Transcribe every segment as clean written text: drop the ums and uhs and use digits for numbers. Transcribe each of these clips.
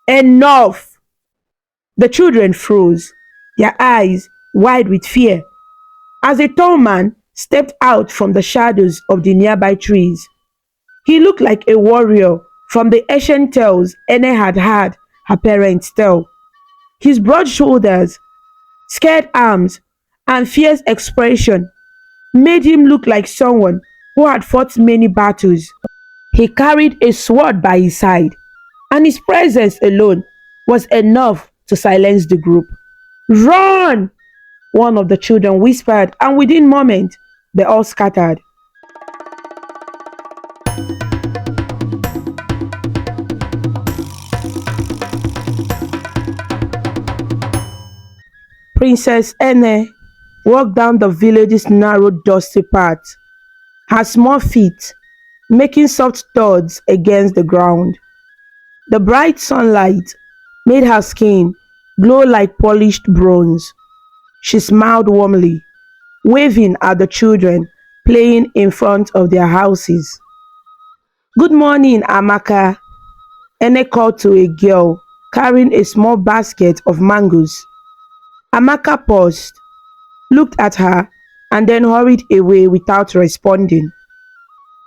Enough! The children froze, their eyes wide with fear, as a tall man stepped out from the shadows of the nearby trees. He looked like a warrior from the ancient tales Ene had had her parents tell. His broad shoulders, scared arms, and fierce expression made him look like someone who had fought many battles. He carried a sword by his side, and his presence alone was enough to silence the group. Run! One of the children whispered, and within moments, they all scattered. Princess Ene walked down the village's narrow, dusty path, her small feet making soft thuds against the ground. The bright sunlight made her skin glow like polished bronze. She smiled warmly, waving at the children playing in front of their houses. Good morning, Amaka. Ene called to a girl carrying a small basket of mangoes. Amaka paused, looked at her, and then hurried away without responding.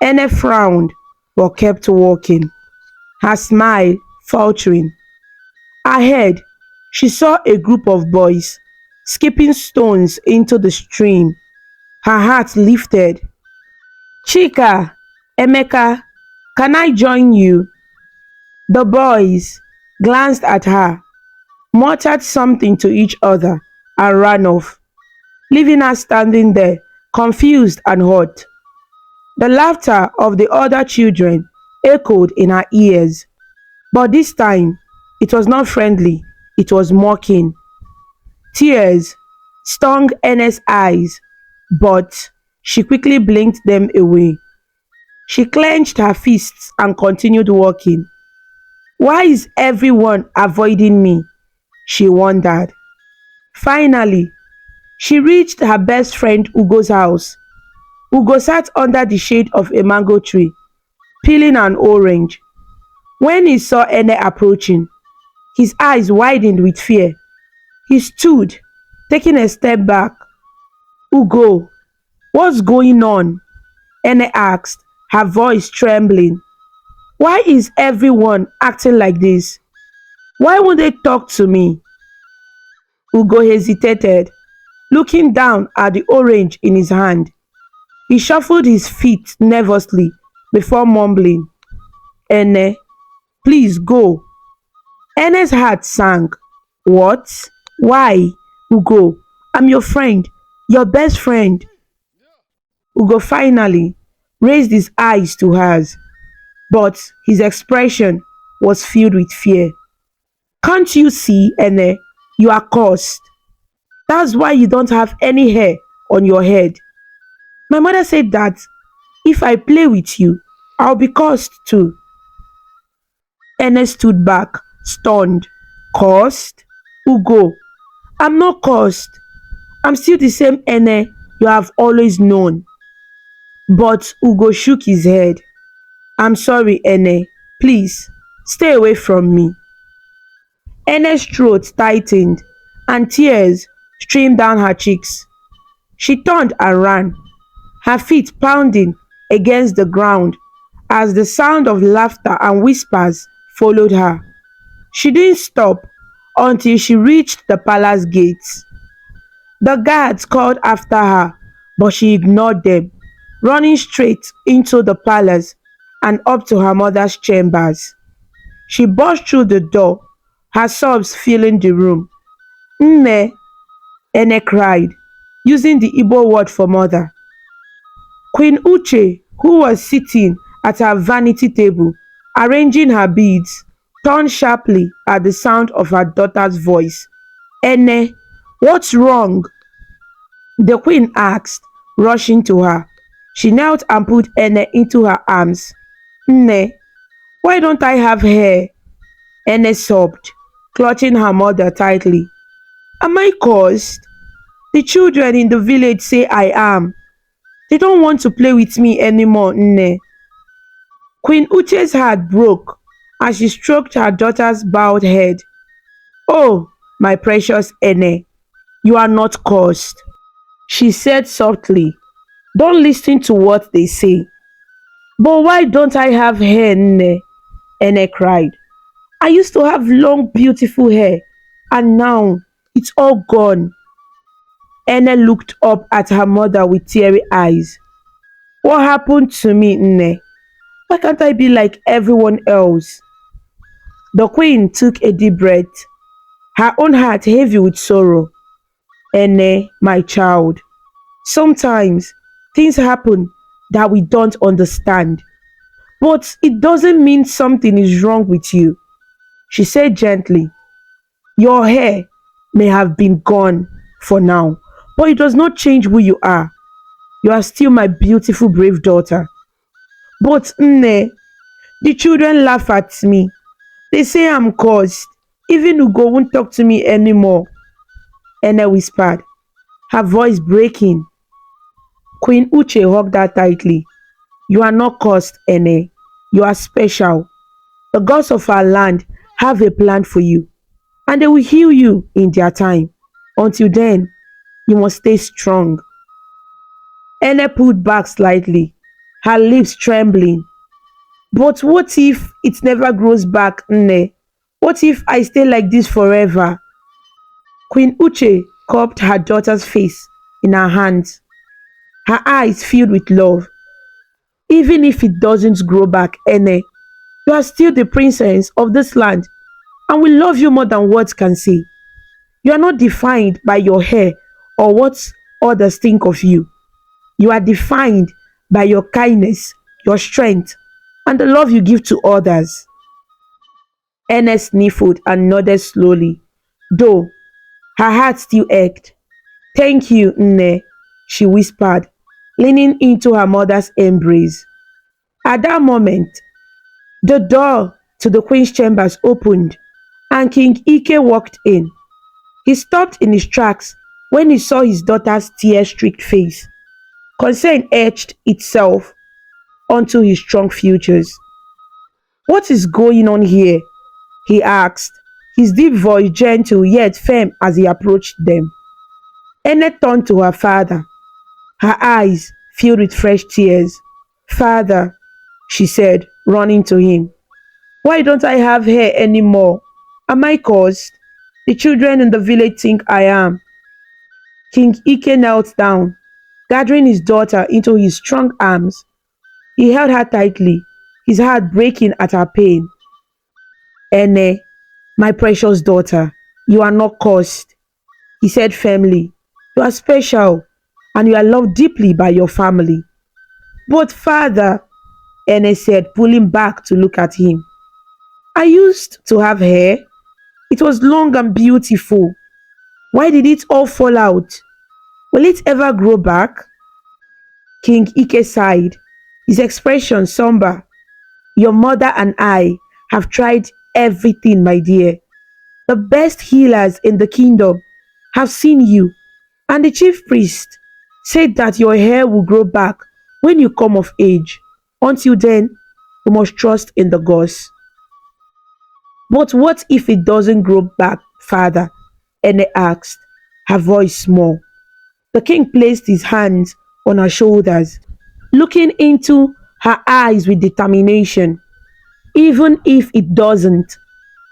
Ene frowned but kept walking, her smile faltering. Ahead, she saw a group of boys skipping stones into the stream. Her heart lifted. Chika, Emeka, can I join you? The boys glanced at her, muttered something to each other, and ran off, leaving her standing there, confused and hurt. The laughter of the other children echoed in her ears, but this time it was not friendly, it was mocking. Tears stung Ene's eyes, but she quickly blinked them away. She clenched her fists and continued walking. Why is everyone avoiding me? She wondered. Finally, she reached her best friend Ugo's house. Ugo sat under the shade of a mango tree, peeling an orange. When he saw Ene approaching, his eyes widened with fear. He stood, taking a step back. Ugo, what's going on? Ene asked, her voice trembling. Why is everyone acting like this? Why won't they talk to me? Ugo hesitated, looking down at the orange in his hand. He shuffled his feet nervously before mumbling, Ene, please go. Ene's heart sank. What? Why? Ugo, I'm your friend, your best friend. Ugo finally raised his eyes to hers, but his expression was filled with fear. Can't you see, Ene? You are cursed. That's why you don't have any hair on your head. My mother said that if I play with you, I'll be cursed too. Ene stood back, stunned. Cursed? Ugo, I'm not cursed. I'm still the same Ene you have always known. But Ugo shook his head. I'm sorry, Ene. Please, stay away from me. Ene's throat tightened and tears streamed down her cheeks. She turned and ran, her feet pounding against the ground as the sound of laughter and whispers followed her. She didn't stop until she reached the palace gates. The guards called after her, but she ignored them, running straight into the palace and up to her mother's chambers. She burst through the door, her sobs filling the room. Nne, Ene cried, using the Igbo word for mother. Queen Uche, who was sitting at her vanity table, arranging her beads, turned sharply at the sound of her daughter's voice. Ene, what's wrong? The queen asked, rushing to her. She knelt and put Ene into her arms. Nne, why don't I have hair? Ene sobbed, clutching her mother tightly. Am I cursed? The children in the village say I am. They don't want to play with me anymore, Nne. Queen Uche's heart broke as she stroked her daughter's bowed head. Oh, my precious Ene, you are not cursed, she said softly. Don't listen to what they say. But why don't I have hair, Nne? Ene cried. I used to have long, beautiful hair, and now it's all gone. Ene looked up at her mother with teary eyes. What happened to me, Nne? Why can't I be like everyone else? The queen took a deep breath, her own heart heavy with sorrow. Ene, my child, sometimes things happen that we don't understand, but it doesn't mean something is wrong with you, she said gently. Your hair may have been gone for now, but it does not change who you are. You are still my beautiful, brave daughter. But Nne, the children laugh at me. They say I'm cursed. Even Ugo won't talk to me anymore. Ene whispered, her voice breaking. Queen Uche hugged her tightly. You are not cursed, Ene. You are special. The gods of our land have a plan for you, and they will heal you in their time. Until then, you must stay strong. Ene pulled back slightly, her lips trembling. But what if it never grows back, Nne? What if I stay like this forever? Queen Uche cupped her daughter's face in her hands, her eyes filled with love. Even if it doesn't grow back, Ene, you are still the princess of this land, and we love you more than words can say. You are not defined by your hair or what others think of you. You are defined by your kindness, your strength, and the love you give to others. Ernest sniffled and nodded slowly, though her heart still ached. Thank you, Nne, she whispered, leaning into her mother's embrace. At that moment, the door to the queen's chambers opened, and King Ike walked in. He stopped in his tracks when he saw his daughter's tear-streaked face. Concern etched itself onto his strong features. What is going on here? He asked, his deep voice gentle yet firm as he approached them. Ennet turned to her father, her eyes filled with fresh tears. Father, she said, running to him, why don't I have hair anymore? Am I cursed? The children in the village think I am. King Ike knelt down, gathering his daughter into his strong arms. He held her tightly, his heart breaking at her pain. Ene, my precious daughter, you are not cursed, he said firmly. You are special, and you are loved deeply by your family. But father, Ene said, pulling back to look at him, I used to have hair. It was long and beautiful. Why did it all fall out? Will it ever grow back? King Ike sighed, his expression somber. Your mother and I have tried everything, my dear. The best healers in the kingdom have seen you, and the chief priest said that your hair will grow back when you come of age. Until then, you must trust in the gods. But what if it doesn't grow back, father? Ene asked, her voice small. The king placed his hands on her shoulders, looking into her eyes with determination. Even if it doesn't,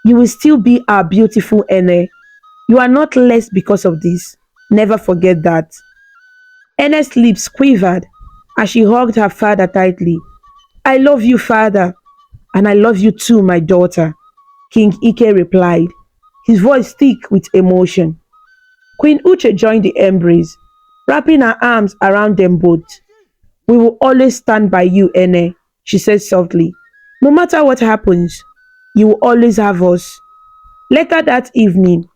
you will still be our beautiful Ene. You are not less because of this. Never forget that. Ene's lips quivered as she hugged her father tightly. I love you, father, and I love you too, my daughter, King Ike replied, his voice thick with emotion. Queen Uche joined the embrace, wrapping her arms around them both. We will always stand by you, Ene, she said softly. No matter what happens, you will always have us. Later that evening,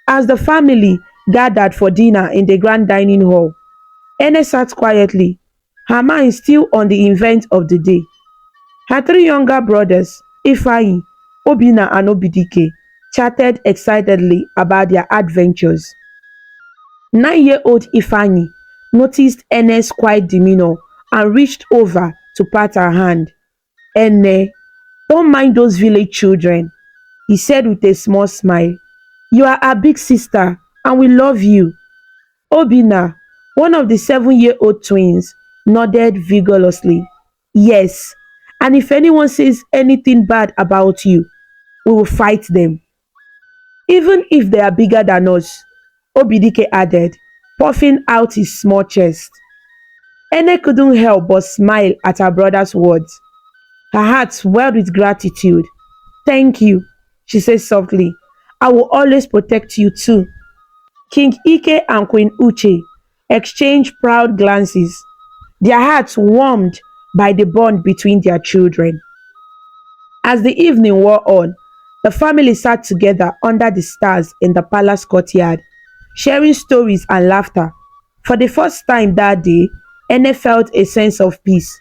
as the family gathered for dinner in the grand dining hall, Ene sat quietly, her mind still on the event of the day. Her three younger brothers, Ifeanyi, Obina and Obidike, chatted excitedly about their adventures. 9-year-old Ifeanyi noticed Ene's quiet demeanor and reached over to pat her hand. Ene, Don't mind those village children, he said with a small smile. You are our big sister and we love you. Obina, one of the 7-year-old twins, nodded vigorously. Yes, and if anyone says anything bad about you, we will fight them, even if they are bigger than us, Obidike added, puffing out his small chest. Ene couldn't help but smile at her brother's words. Her heart swelled with gratitude. Thank you, she said softly. I will always protect you too. King Ike and Queen Uche exchanged proud glances, their hearts warmed by the bond between their children. As the evening wore on, the family sat together under the stars in the palace courtyard, sharing stories and laughter. For the first time that day, Ene felt a sense of peace.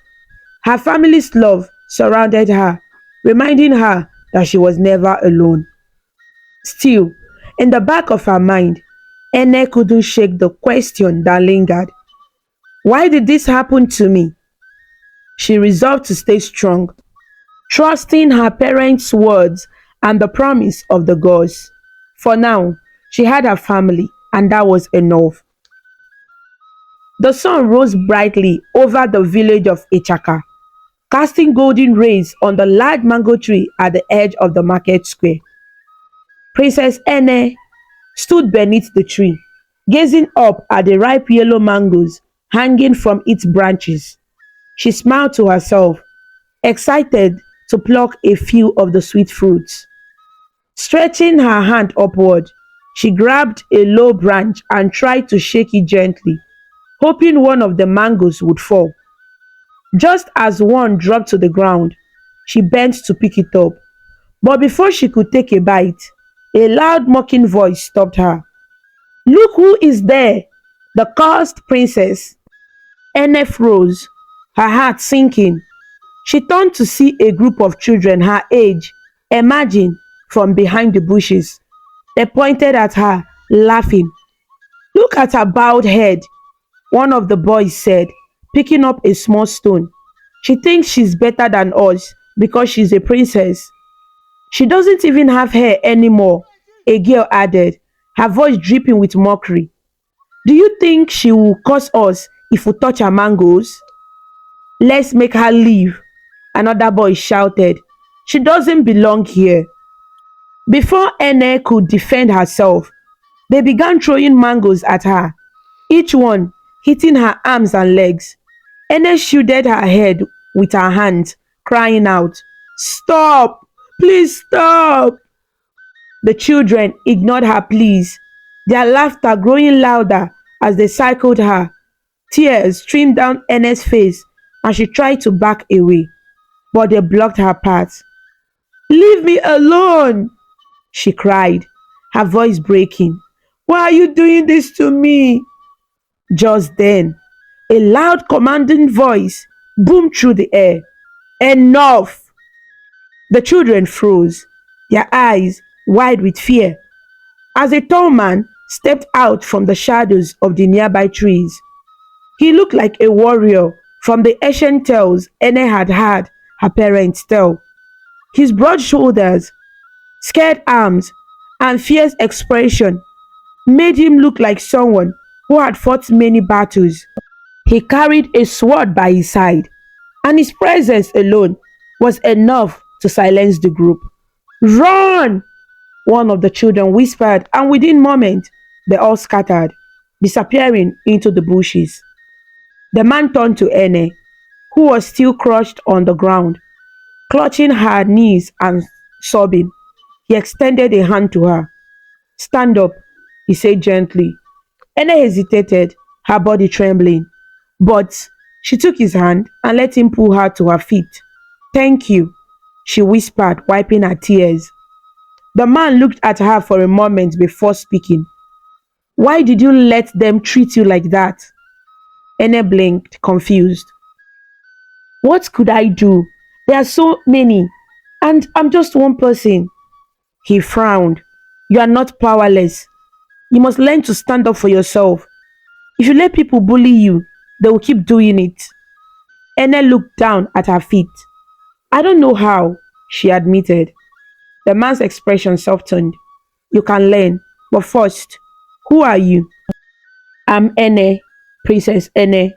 Her family's love surrounded her, reminding her that she was never alone. Still, in the back of her mind, Ene couldn't shake the question that lingered. Why did this happen to me? She resolved to stay strong, trusting her parents' words and the promise of the gods. For now, she had her family, and that was enough. The sun rose brightly over the village of Itaka, casting golden rays on the large mango tree at the edge of the market square. Princess Ene stood beneath the tree, gazing up at the ripe yellow mangoes hanging from its branches. She smiled to herself, excited to pluck a few of the sweet fruits. Stretching her hand upward, she grabbed a low branch and tried to shake it gently, hoping one of the mangoes would fall. Just as one dropped to the ground, she bent to pick it up. But before she could take a bite, a loud mocking voice stopped her. Look who is there! The cursed princess. Enef rose, her heart sinking. She turned to see a group of children her age emerging from behind the bushes. They pointed at her, laughing. Look at her bowed head, one of the boys said, picking up a small stone. She thinks she's better than us because she's a princess. She doesn't even have hair anymore, a girl added, her voice dripping with mockery. Do you think she will curse us if we touch her mangoes? Let's make her leave, another boy shouted. She doesn't belong here. Before Ene could defend herself, they began throwing mangoes at her, each one hitting her arms and legs. Ene shielded her head with her hands, crying out, Stop! Please stop! The children ignored her pleas, their laughter growing louder as they circled her. Tears streamed down Ene's face and she tried to back away, but they blocked her path. Leave me alone! She cried, her voice breaking. Why are you doing this to me? Just then, a loud commanding voice boomed through the air. Enough! The children froze, their eyes wide with fear, as a tall man stepped out from the shadows of the nearby trees. He looked like a warrior from the ancient tales Ene had heard her parents tell. His broad shoulders, scared arms, and fierce expression made him look like someone who had fought many battles. He carried a sword by his side, and his presence alone was enough to silence the group. Run! One of the children whispered, and within moments, they all scattered, disappearing into the bushes. The man turned to Ene, who was still crouched on the ground, clutching her knees and sobbing. He extended a hand to her. Stand up, he said gently. Ene hesitated, her body trembling, but she took his hand and let him pull her to her feet. Thank you, she whispered, wiping her tears. The man looked at her for a moment before speaking. Why did you let them treat you like that? Ene blinked, confused. What could I do? There are so many, and I'm just one person. He frowned. You are not powerless. You must learn to stand up for yourself. If you let people bully you, they will keep doing it. Ene looked down at her feet. I don't know how. she admitted. The man's expression softened. You can learn, but first, who are you? I'm Ene, Princess Ene,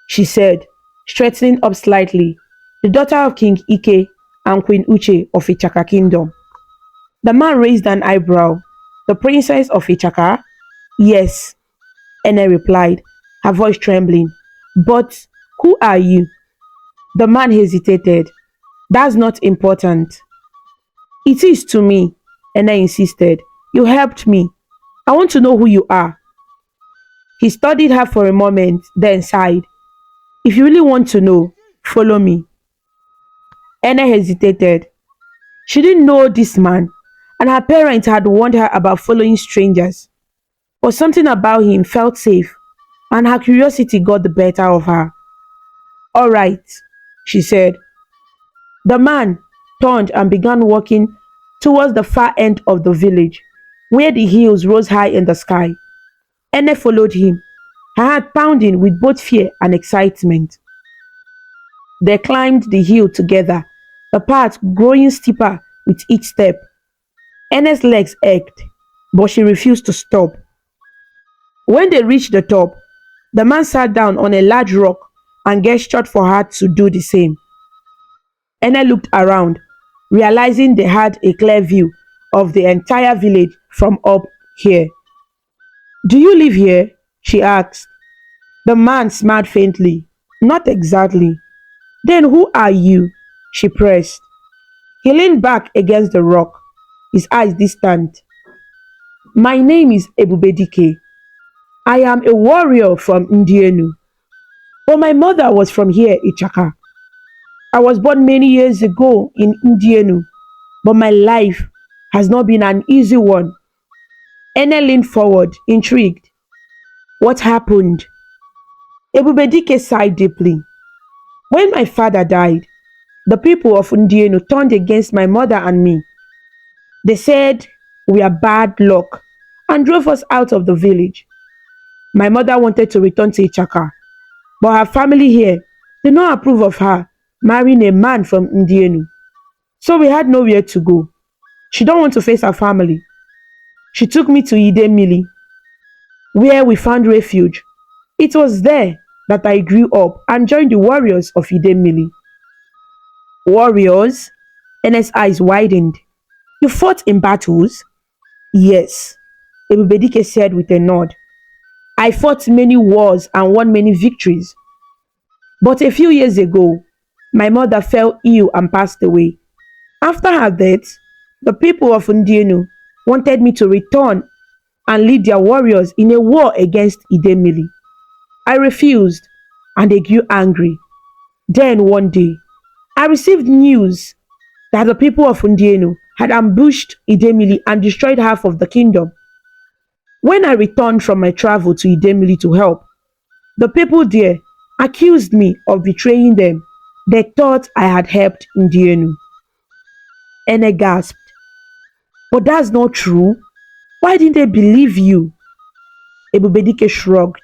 she said, straightening up slightly, the daughter of King Ike and Queen Uche of Ichaka Kingdom. The man raised an eyebrow. The princess of Ichaka? Yes, Ene replied, her voice trembling. But who are you? The man hesitated. That's not important. It is to me, Ene insisted. You helped me. I want to know who you are. He studied her for a moment, then sighed. If you really want to know, follow me. Ene hesitated. She didn't know this man, and her parents had warned her about following strangers. But something about him felt safe, and her curiosity got the better of her. All right, she said. The man turned and began walking towards the far end of the village, where the hills rose high in the sky. Ene followed him, her heart pounding with both fear and excitement. They climbed the hill together, the path growing steeper with each step. Ene's legs ached, but she refused to stop. When they reached the top, the man sat down on a large rock and gestured for her to do the same. Ene looked around, realizing they had a clear view of the entire village from up here. Do you live here? She asked. The man smiled faintly. Not exactly. Then who are you? She pressed. He leaned back against the rock, his eyes distant. My name is Ebubedike. I am a warrior from Indienu. But my mother was from here, Itaka. I was born many years ago in Indienu, but my life has not been an easy one. Ene leaned forward, intrigued. What happened? Ebubedike sighed deeply. When my father died, the people of Indienu turned against my mother and me. They said we are bad luck and drove us out of the village. My mother wanted to return to Ichaka, but her family here did not approve of her marrying a man from Indienu. So we had nowhere to go. She don't want to face her family. She took me to Idemili, where we found refuge. It was there that I grew up and joined the warriors of Idemili. Warriors? Ene's eyes widened. You fought in battles? Yes, Ebubedike said with a nod. I fought many wars and won many victories. But a few years ago, my mother fell ill and passed away. After her death, the people of Ndienu wanted me to return and lead their warriors in a war against Idemili. I refused, and they grew angry. Then one day, I received news that the people of Ndienu had ambushed Idemili and destroyed half of the kingdom. When I returned from my travel to Idemili to help, the people there accused me of betraying them. They thought I had helped Ndienu. Ene gasped. But that's not true. Why didn't they believe you? Ebubedike shrugged.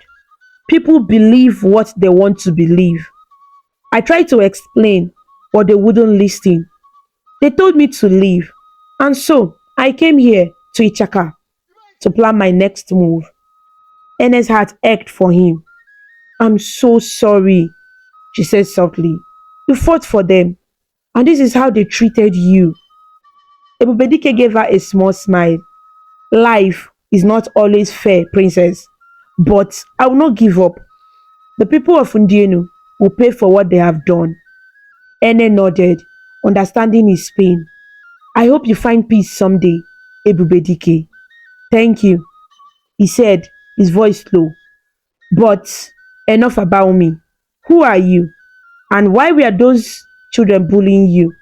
People believe what they want to believe. I tried to explain, but they wouldn't listen. They told me to leave, and so I came here to Ichaka to plan my next move. Ene's heart ached for him. I'm so sorry, she said softly. You fought for them, and this is how they treated you. Ebubedike gave her a small smile. Life is not always fair, princess, but I will not give up. The people of Ndienu will pay for what they have done. Ene nodded, understanding his pain. I hope you find peace someday, Ebubedike. Thank you, he said, his voice low. But enough about me. Who are you? And why were those children bullying you?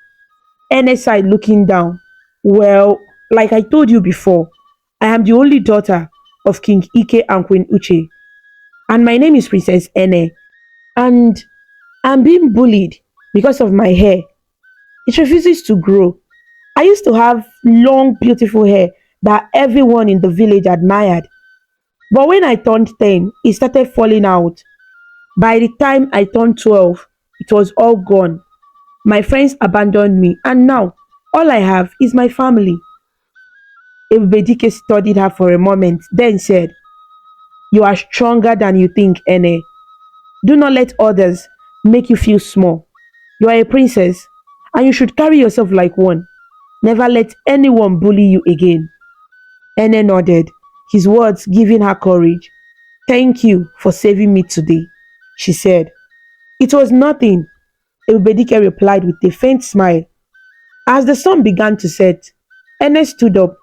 Ene sighed, looking down. Well, like I told you before, I am the only daughter of King Ike and Queen Uche. And my name is Princess Ene. And I'm being bullied because of my hair. It refuses to grow. I used to have long, beautiful hair that everyone in the village admired. But when I turned 10, it started falling out. By the time I turned 12, it was all gone. My friends abandoned me, and now All I have is my family. Ebubedike studied her for a moment, then said, You are stronger than you think, Ene. Do not let others make you feel small. You are a princess, and you should carry yourself like one. Never let anyone bully you again. Ene nodded, his words giving her courage. Thank you for saving me today, she said. It was nothing, Ebubedike replied with a faint smile. As the sun began to set, Ene stood up.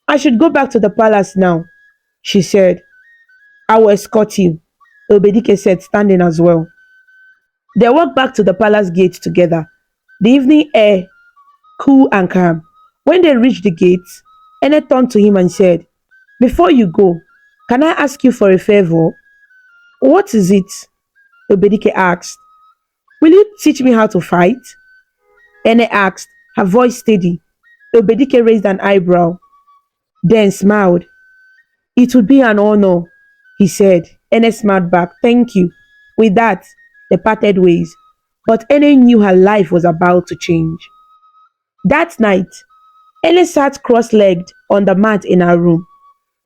I should go back to the palace now, she said. I will escort you, Ebubedike said, standing as well. They walked back to the palace gate together. The evening air cool and calm. When they reached the gates, Ene turned to him and said, Before you go, can I ask you for a favor? What is it? Obedike asked. Will you teach me how to fight? Ene asked, her voice steady. Obedike raised an eyebrow, then smiled. It would be an honor, he said. Ene smiled back, thank you. With that, they parted ways. But Ene knew her life was about to change. That night, Ene sat cross-legged on the mat in her room,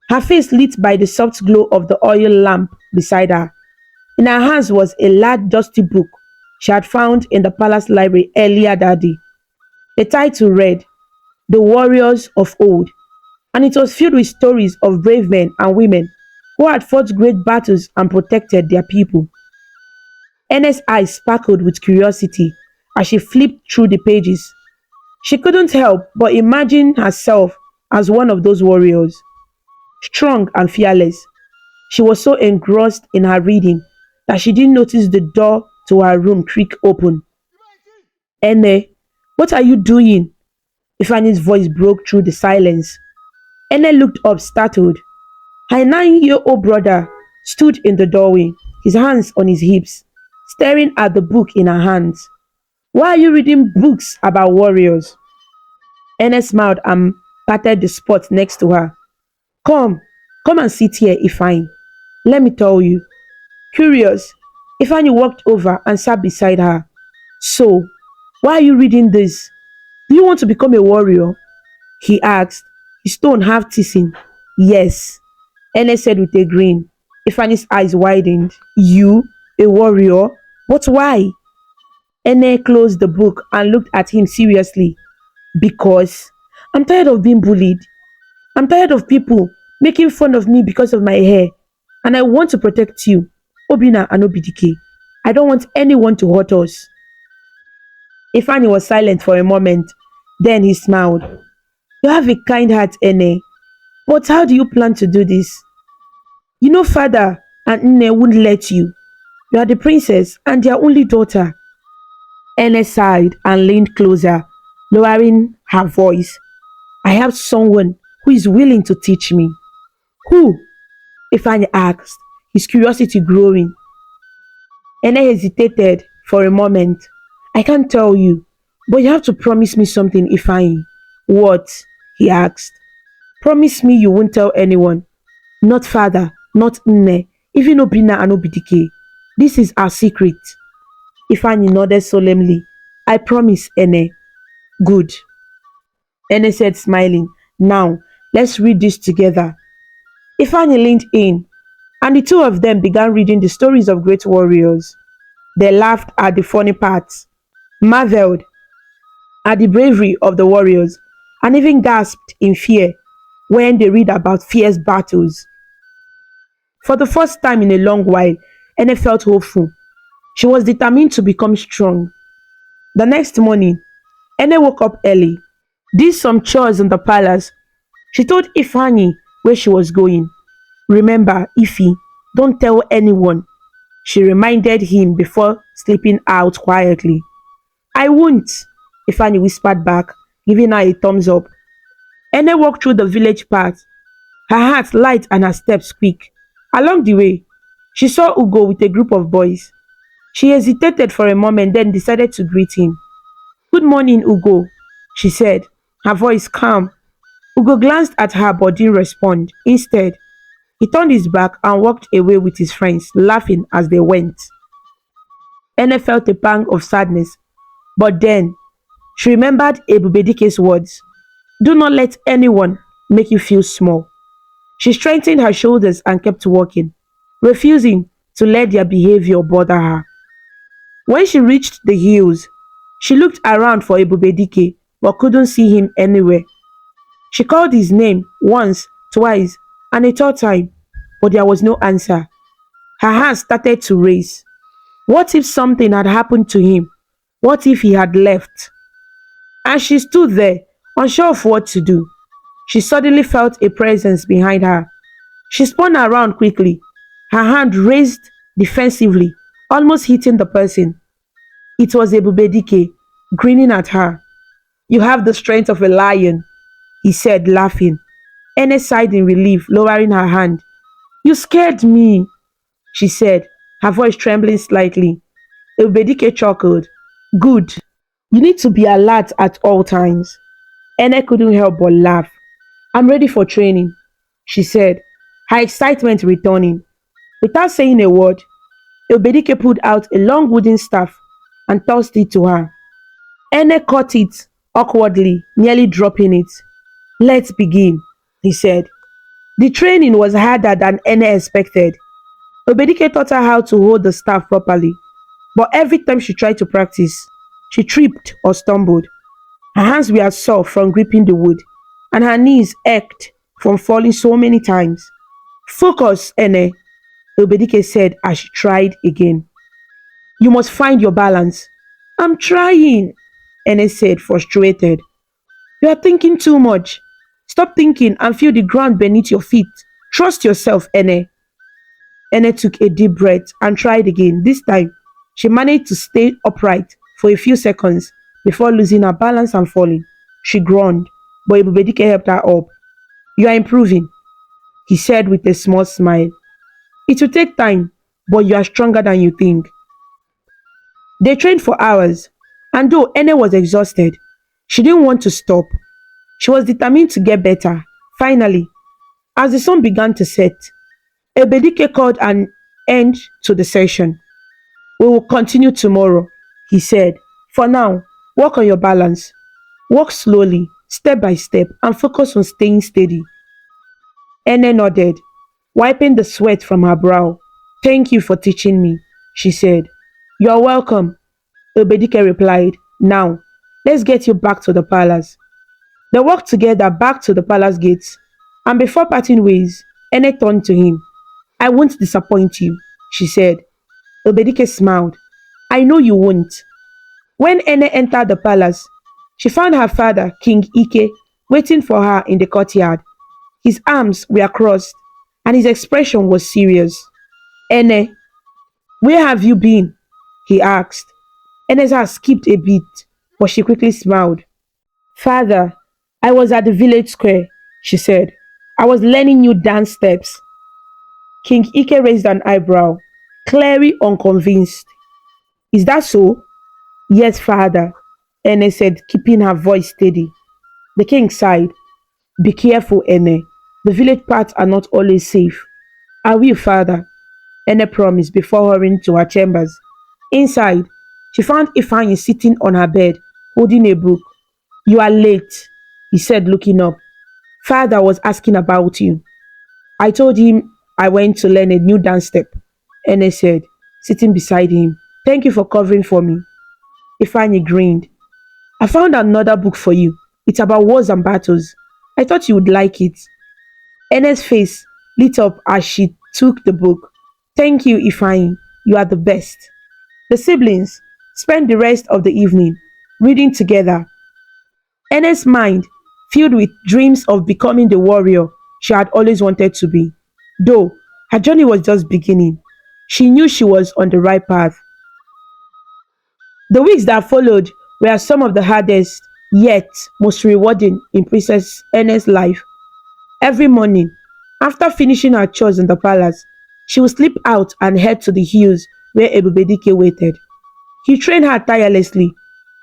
her face lit by the soft glow of the oil lamp beside her. In her hands was a large dusty book she had found in the palace library earlier that day. The title read, The Warriors of Old, and it was filled with stories of brave men and women who had fought great battles and protected their people. Ene's eyes sparkled with curiosity as she flipped through the pages. She couldn't help but imagine herself as one of those warriors, strong and fearless. She was so engrossed in her reading that she didn't notice the door to her room creak open. Ene, what are you doing? Ifani's voice broke through the silence. Ene looked up startled. Her 9-year-old brother stood in the doorway, his hands on his hips, staring at the book in her hands. Why are you reading books about warriors? Ene smiled and patted the spot next to her. Come, come and sit here, Ifani. Let me tell you. Curious, Ifani walked over and sat beside her. So, why are you reading this? Do you want to become a warrior? He asked, his tone half teasing. Yes, Ene said with a grin. Ifani's eyes widened. You, a warrior? But why? Ene closed the book and looked at him seriously. Because I'm tired of being bullied. I'm tired of people making fun of me because of my hair. And I want to protect you, Obina and Obidike. I don't want anyone to hurt us. Ifani was silent for a moment. Then he smiled. You have a kind heart, Ene. But how do you plan to do this? You know father and Nne wouldn't let you. You are the princess and their only daughter. Ene sighed and leaned closer, lowering her voice. I have someone who is willing to teach me. Who? Ifani asked, his curiosity growing. Ene hesitated for a moment. I can't tell you, but you have to promise me something, Ifani. What? He asked. Promise me you won't tell anyone. Not father, not Nne, even Obina and Obidike. This is our secret. Ifani nodded solemnly. I promise, Ene. Good. Ene said, smiling. Now, let's read this together. Ifani leaned in, and the two of them began reading the stories of great warriors. They laughed at the funny parts, marveled at the bravery of the warriors, and even gasped in fear when they read about fierce battles. For the first time in a long while, Ene felt hopeful. She was determined to become strong. The next morning, Ene woke up early, did some chores in the palace. She told Ifani where she was going. Remember, Ifi, don't tell anyone, she reminded him before slipping out quietly. I won't, Ifani whispered back, giving her a thumbs up. Ene walked through the village path, her heart light and her steps quick. Along the way, she saw Ugo with a group of boys. She hesitated for a moment, then decided to greet him. Good morning, Ugo, she said, her voice calm. Ugo glanced at her but didn't respond. Instead, he turned his back and walked away with his friends, laughing as they went. Ene felt a pang of sadness, but then She remembered Ebubedike's words. Do not let anyone make you feel small. She straightened her shoulders and kept walking, refusing to let their behavior bother her. When she reached the hills, she looked around for Ebubedike but couldn't see him anywhere. She called his name once, twice, and a third time, but there was no answer. Her hands started to race. What if something had happened to him? What if he had left? As she stood there, unsure of what to do, she suddenly felt a presence behind her. She spun around quickly, her hand raised defensively, almost hitting the person. It was Ebubedike, grinning at her. You have the strength of a lion, he said, laughing. Ene sighed in relief, lowering her hand. You scared me, she said, her voice trembling slightly. Ebubedike chuckled. Good. You need to be alert at all times. Ene couldn't help but laugh. I'm ready for training, she said, her excitement returning. Without saying a word, Ebubedike pulled out a long wooden staff and tossed it to her. Ene caught it awkwardly, nearly dropping it. Let's begin, he said. The training was harder than Ene expected. Obedike taught her how to hold the staff properly, but every time she tried to practice, she tripped or stumbled. Her hands were sore from gripping the wood, and her knees ached from falling so many times. Focus, Ene, Obedike said as she tried again. You must find your balance. I'm trying, Ene said, frustrated. You are thinking too much. Stop thinking and feel the ground beneath your feet. Trust yourself, Ene. Ene took a deep breath and tried again. This time, she managed to stay upright for a few seconds before losing her balance and falling. She groaned, but Ebubedike helped her up. You are improving, he said with a small smile. It will take time, but you are stronger than you think. They trained for hours, and though Ene was exhausted, she didn't want to stop. She was determined to get better. Finally, as the sun began to set, Ebedike called an end to the session. We will continue tomorrow, he said. For now, work on your balance. Walk slowly, step by step, and focus on staying steady. Ene nodded, wiping the sweat from her brow. Thank you for teaching me, she said. You're welcome, Ebedike replied. Now, let's get you back to the palace. They walked together back to the palace gates, and before parting ways, Ene turned to him. I won't disappoint you, she said. Obedike smiled. I know you won't. When Ene entered the palace, she found her father, King Ike, waiting for her in the courtyard. His arms were crossed, and his expression was serious. Ene, where have you been? He asked. Ene's heart skipped a beat, but she quickly smiled. Father, I was at the village square, she said. I was learning new dance steps. King Ike raised an eyebrow, clearly unconvinced. Is that so? Yes, father, Ene said, keeping her voice steady. The king sighed. Be careful, Ene. The village paths are not always safe. I will, father, Ene promised before hurrying to her chambers. Inside, she found Ifeanyi sitting on her bed, holding a book. You are late, he said, looking up. Father was asking about you. I told him I went to learn a new dance step, Ene said, sitting beside him. Thank you for covering for me. Ifeanyi grinned. I found another book for you. It's about wars and battles. I thought you would like it. Ene's face lit up as she took the book. Thank you, Ifeanyi. You are the best. The siblings spent the rest of the evening reading together. Ene's mind filled with dreams of becoming the warrior she had always wanted to be. Though her journey was just beginning, she knew she was on the right path. The weeks that followed were some of the hardest, yet most rewarding in Princess Ene's life. Every morning, after finishing her chores in the palace, she would slip out and head to the hills where Ebubedike waited. He trained her tirelessly,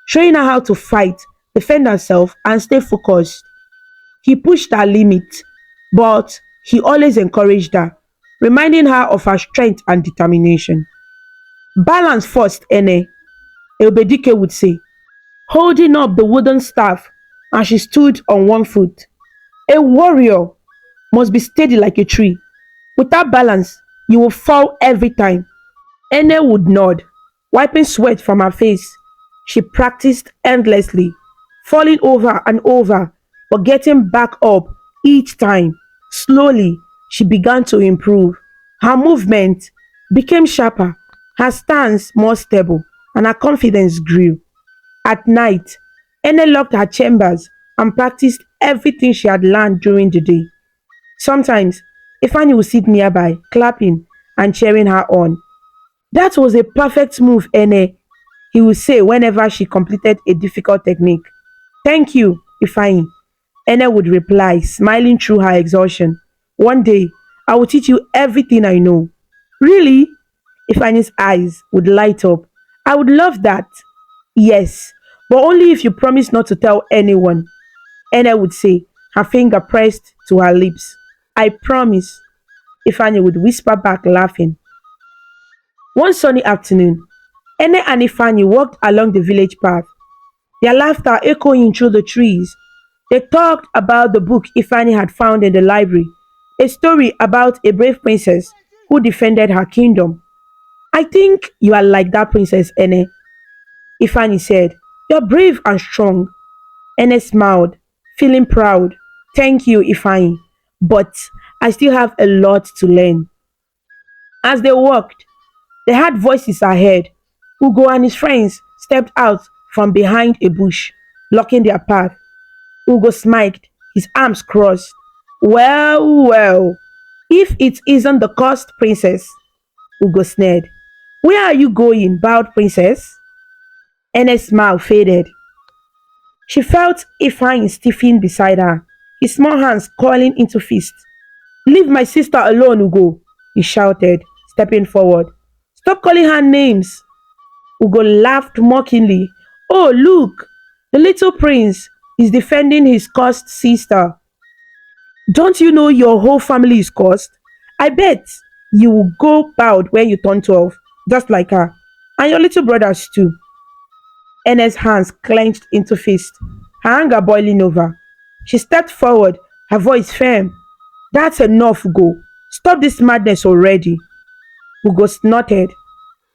showing her how to fight, defend herself, and stay focused. He pushed her limits, but he always encouraged her, reminding her of her strength and determination. Balance first, Ene, Ebubedike would say. holding up the wooden staff as she stood on one foot. A warrior must be steady like a tree. Without balance, you will fall every time. Ene would nod, wiping sweat from her face. She practiced endlessly, falling over and over, but getting back up each time. Slowly, she began to improve. Her movement became sharper, her stance more stable, and her confidence grew. At night, Ene locked her chambers and practiced everything she had learned during the day. Sometimes, Ifani would sit nearby, clapping and cheering her on. That was a perfect move, Ene, he would say whenever she completed a difficult technique. Thank you, Ifani. Ene would reply, smiling through her exhaustion. One day, I will teach you everything I know. Really? Ifani's eyes would light up. I would love that. Yes, but only if you promise not to tell anyone, Ene would say, her finger pressed to her lips. I promise, Ifani would whisper back, laughing. One sunny afternoon, Ene and Ifani walked along the village path, their laughter echoing through the trees. They talked about the book Ifani had found in the library, a story about a brave princess who defended her kingdom. I think you are like that princess, Ene, Ifani said. You're brave and strong. Ene smiled, feeling proud. Thank you, Ifani, but I still have a lot to learn. As they walked, they heard voices ahead. Ugo and his friends stepped out from behind a bush, blocking their path. Ugo smiled, his arms crossed. Well, well, if it isn't the cursed princess, Ugo sneered. Where are you going, bowed princess? Ene's smile faded. She felt Ifine stiffen beside her, his small hands coiling into fists. Leave my sister alone, Ugo, he shouted, stepping forward. Stop calling her names. Ugo laughed mockingly. Oh, look, the little prince is defending his cursed sister. Don't you know your whole family is cursed? I bet you will go bald when you turn 12, just like her. And your little brothers too. Ene's hands clenched into fists, her anger boiling over. She stepped forward, her voice firm. That's enough, Ugo. Stop this madness already. Ugo snorted.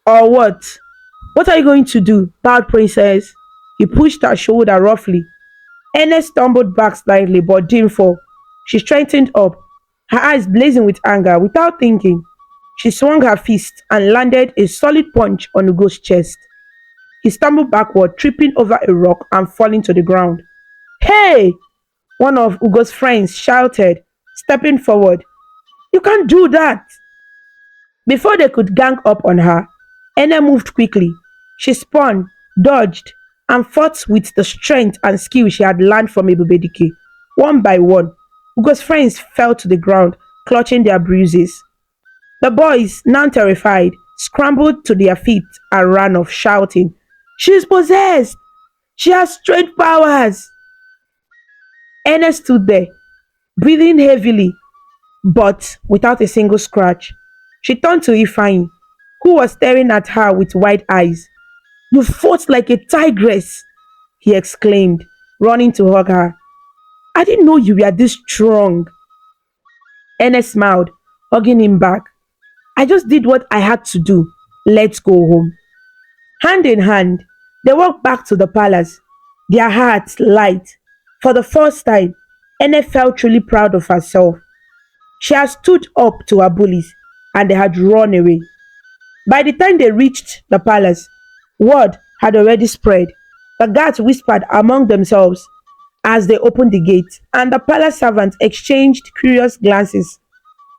Or what? What are you going to do, bad princess? He pushed her shoulder roughly. Ene stumbled back slightly but didn't fall. She straightened up, her eyes blazing with anger. Without thinking, she swung her fist and landed a solid punch on Ugo's chest. He stumbled backward, tripping over a rock and falling to the ground. Hey! One of Ugo's friends shouted, stepping forward. You can't do that! Before they could gang up on her, Ene moved quickly. She spun, dodged, and fought with the strength and skill she had learned from Ebubedike. One by one, Ugo's friends fell to the ground, clutching their bruises. The boys, now terrified, scrambled to their feet and ran off, shouting, She's possessed! She has strange powers! Ene stood there, breathing heavily, but without a single scratch. She turned to Ifeanyi, who was staring at her with wide eyes. You fought like a tigress, he exclaimed, running to hug her. I didn't know you were this strong. Ene smiled, hugging him back. I just did what I had to do. Let's go home. Hand in hand, they walked back to the palace, their hearts light. For the first time, Ene felt truly proud of herself. She had stood up to her bullies, and they had run away. By the time they reached the palace, word had already spread. The guards whispered among themselves as they opened the gate, and the palace servants exchanged curious glances.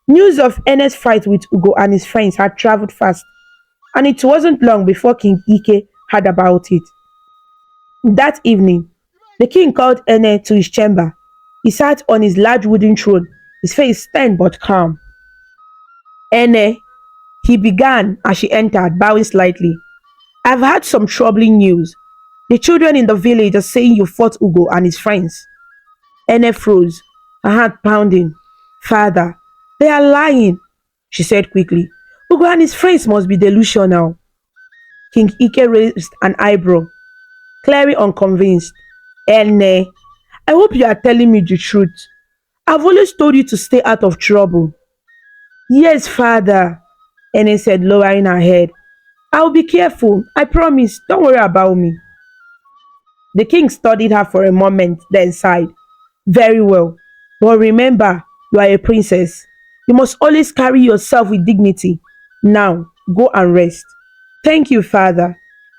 News of Ene's fight with Ugo and his friends had traveled fast, and it wasn't long before King Ike heard about it. That evening, the king called Ene to his chamber. He sat on his large wooden throne, his face stern but calm. Ene, he began as she entered, bowing slightly. I've had some troubling news. The children in the village are saying you fought Ugo and his friends. Ene froze, her heart pounding. Father, they are lying, she said quickly. Ugo and his friends must be delusional. King Ike raised an eyebrow. clearly unconvinced. Ene, I hope you are telling me the truth. I've always told you to stay out of trouble. Yes, father, Ene said, lowering her head. I'll be careful. I promise. Don't worry about me. The king studied her for a moment, then sighed. Very well. But remember, you are a princess. You must always carry yourself with dignity. Now, go and rest. Thank you, father,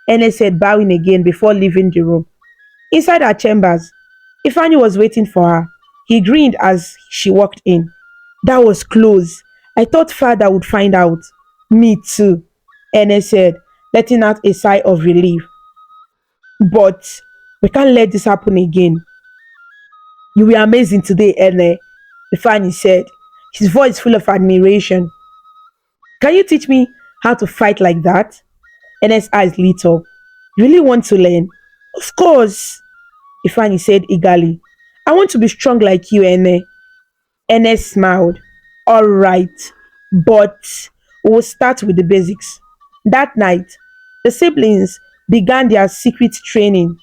Ene said, bowing again before leaving the room. Inside her chambers, Ifani was waiting for her. He grinned as she walked in. That was close. I thought father would find out. Me too, Ene said, letting out a sigh of relief. But we can't let this happen again. You were amazing today, Ene, Ifani said, his voice full of admiration. Can you teach me how to fight like that? Ene's eyes lit up. You really want to learn? Of course, Ifani said eagerly. I want to be strong like you, Ene. Ene smiled. All right, but we'll start with the basics. That night, the siblings began their secret training.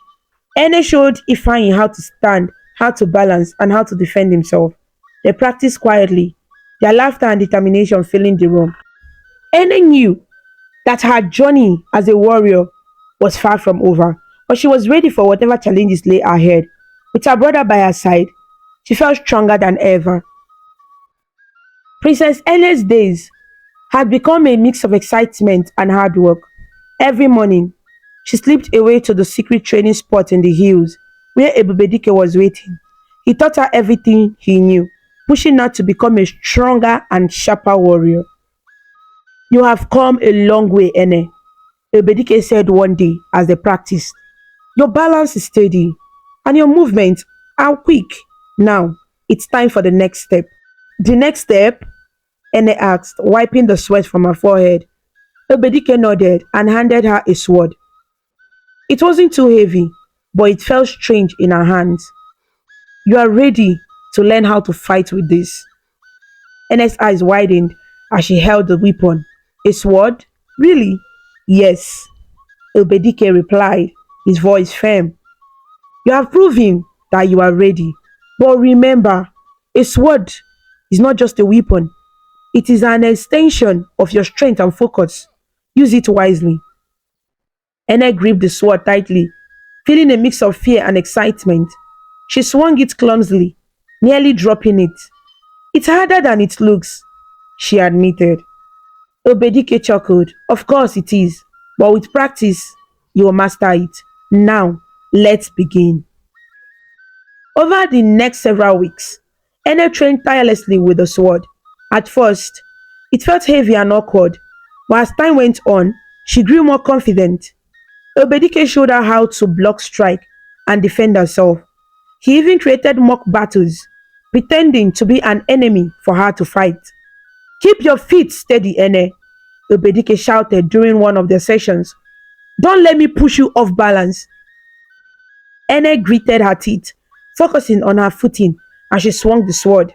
Ene showed Ifeanyi how to stand, how to balance, and how to defend himself. They practiced quietly, their laughter and determination filling the room. Ene knew that her journey as a warrior was far from over, but she was ready for whatever challenges lay ahead. With her brother by her side, she felt stronger than ever. Princess Ene's days had become a mix of excitement and hard work. Every morning, she slipped away to the secret training spot in the hills where Ebubedike was waiting. He taught her everything he knew, pushing her to become a stronger and sharper warrior. You have come a long way, Ene, Ebubedike said one day as they practiced. Your balance is steady and your movements are quick. Now, it's time for the next step. The next step? Ene asked, wiping the sweat from her forehead. Ebedike nodded and handed her a sword. It wasn't too heavy, but it felt strange in her hands. You are ready to learn how to fight with this. Ene's eyes widened as she held the weapon. A sword? Really? Yes, Ebedike replied, his voice firm. You have proven that you are ready. But remember, a sword is not just a weapon. It is an extension of your strength and focus. Use it wisely. Ene gripped the sword tightly, feeling a mix of fear and excitement. She swung it clumsily, nearly dropping it. It's harder than it looks, she admitted. Obedike chuckled. Of course it is, but with practice, you will master it. Now, let's begin. Over the next several weeks, Ene trained tirelessly with the sword. At first, it felt heavy and awkward, but as time went on, she grew more confident. Obedike showed her how to block strike and defend herself. He even created mock battles, pretending to be an enemy for her to fight. Keep your feet steady, Ene, Obedike shouted during one of their sessions. Don't let me push you off balance. Ene gritted her teeth, focusing on her footing as she swung the sword.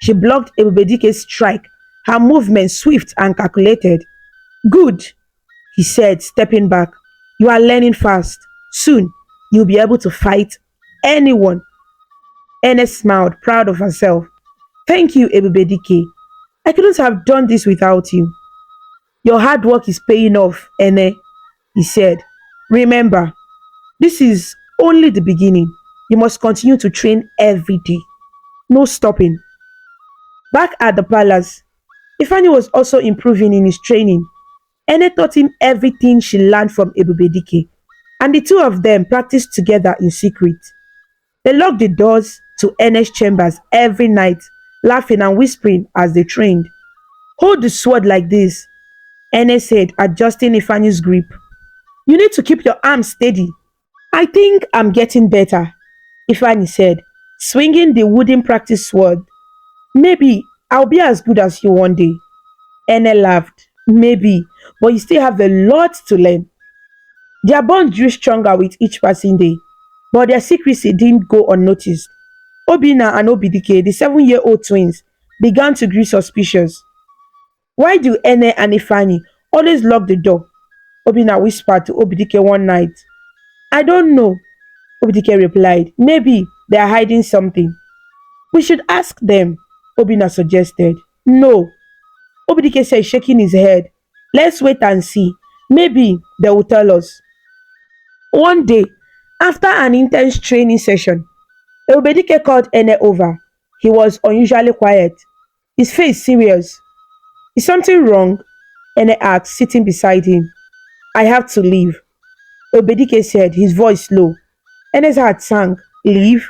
She blocked Obedike's strike, her movement swift and calculated. Good, he said, stepping back. You are learning fast. Soon, you'll be able to fight anyone. Ene smiled, proud of herself. Thank you, Ebubedike. I couldn't have done this without you. Your hard work is paying off, Ene, he said. Remember, this is only the beginning. You must continue to train every day. No stopping. Back at the palace, Ifani was also improving in his training. Ene taught him everything she learned from Ebubedike, and the two of them practiced together in secret. They locked the doors to Ene's chambers every night, laughing and whispering as they trained. Hold the sword like this, Ene said, adjusting Ifani's grip. You need to keep your arms steady. I think I'm getting better, Ifani said, swinging the wooden practice sword. Maybe I'll be as good as you one day. Ene laughed. Maybe, but you still have a lot to learn. Their bond grew stronger with each passing day, but their secrecy didn't go unnoticed. Obina and Obidike, the 7-year-old twins, began to grow suspicious. Why do Ene and Ifani always lock the door? Obina whispered to Obidike one night. I don't know, Obidike replied. Maybe they are hiding something. We should ask them, Obina suggested. No, Obidike said, shaking his head. Let's wait and see. Maybe they will tell us. One day, after an intense training session, Obedike called Ene over. He was unusually quiet, his face serious. Is something wrong? Ene asked, sitting beside him. I have to leave, Obedike said, his voice low. Ene's heart sank. Leave?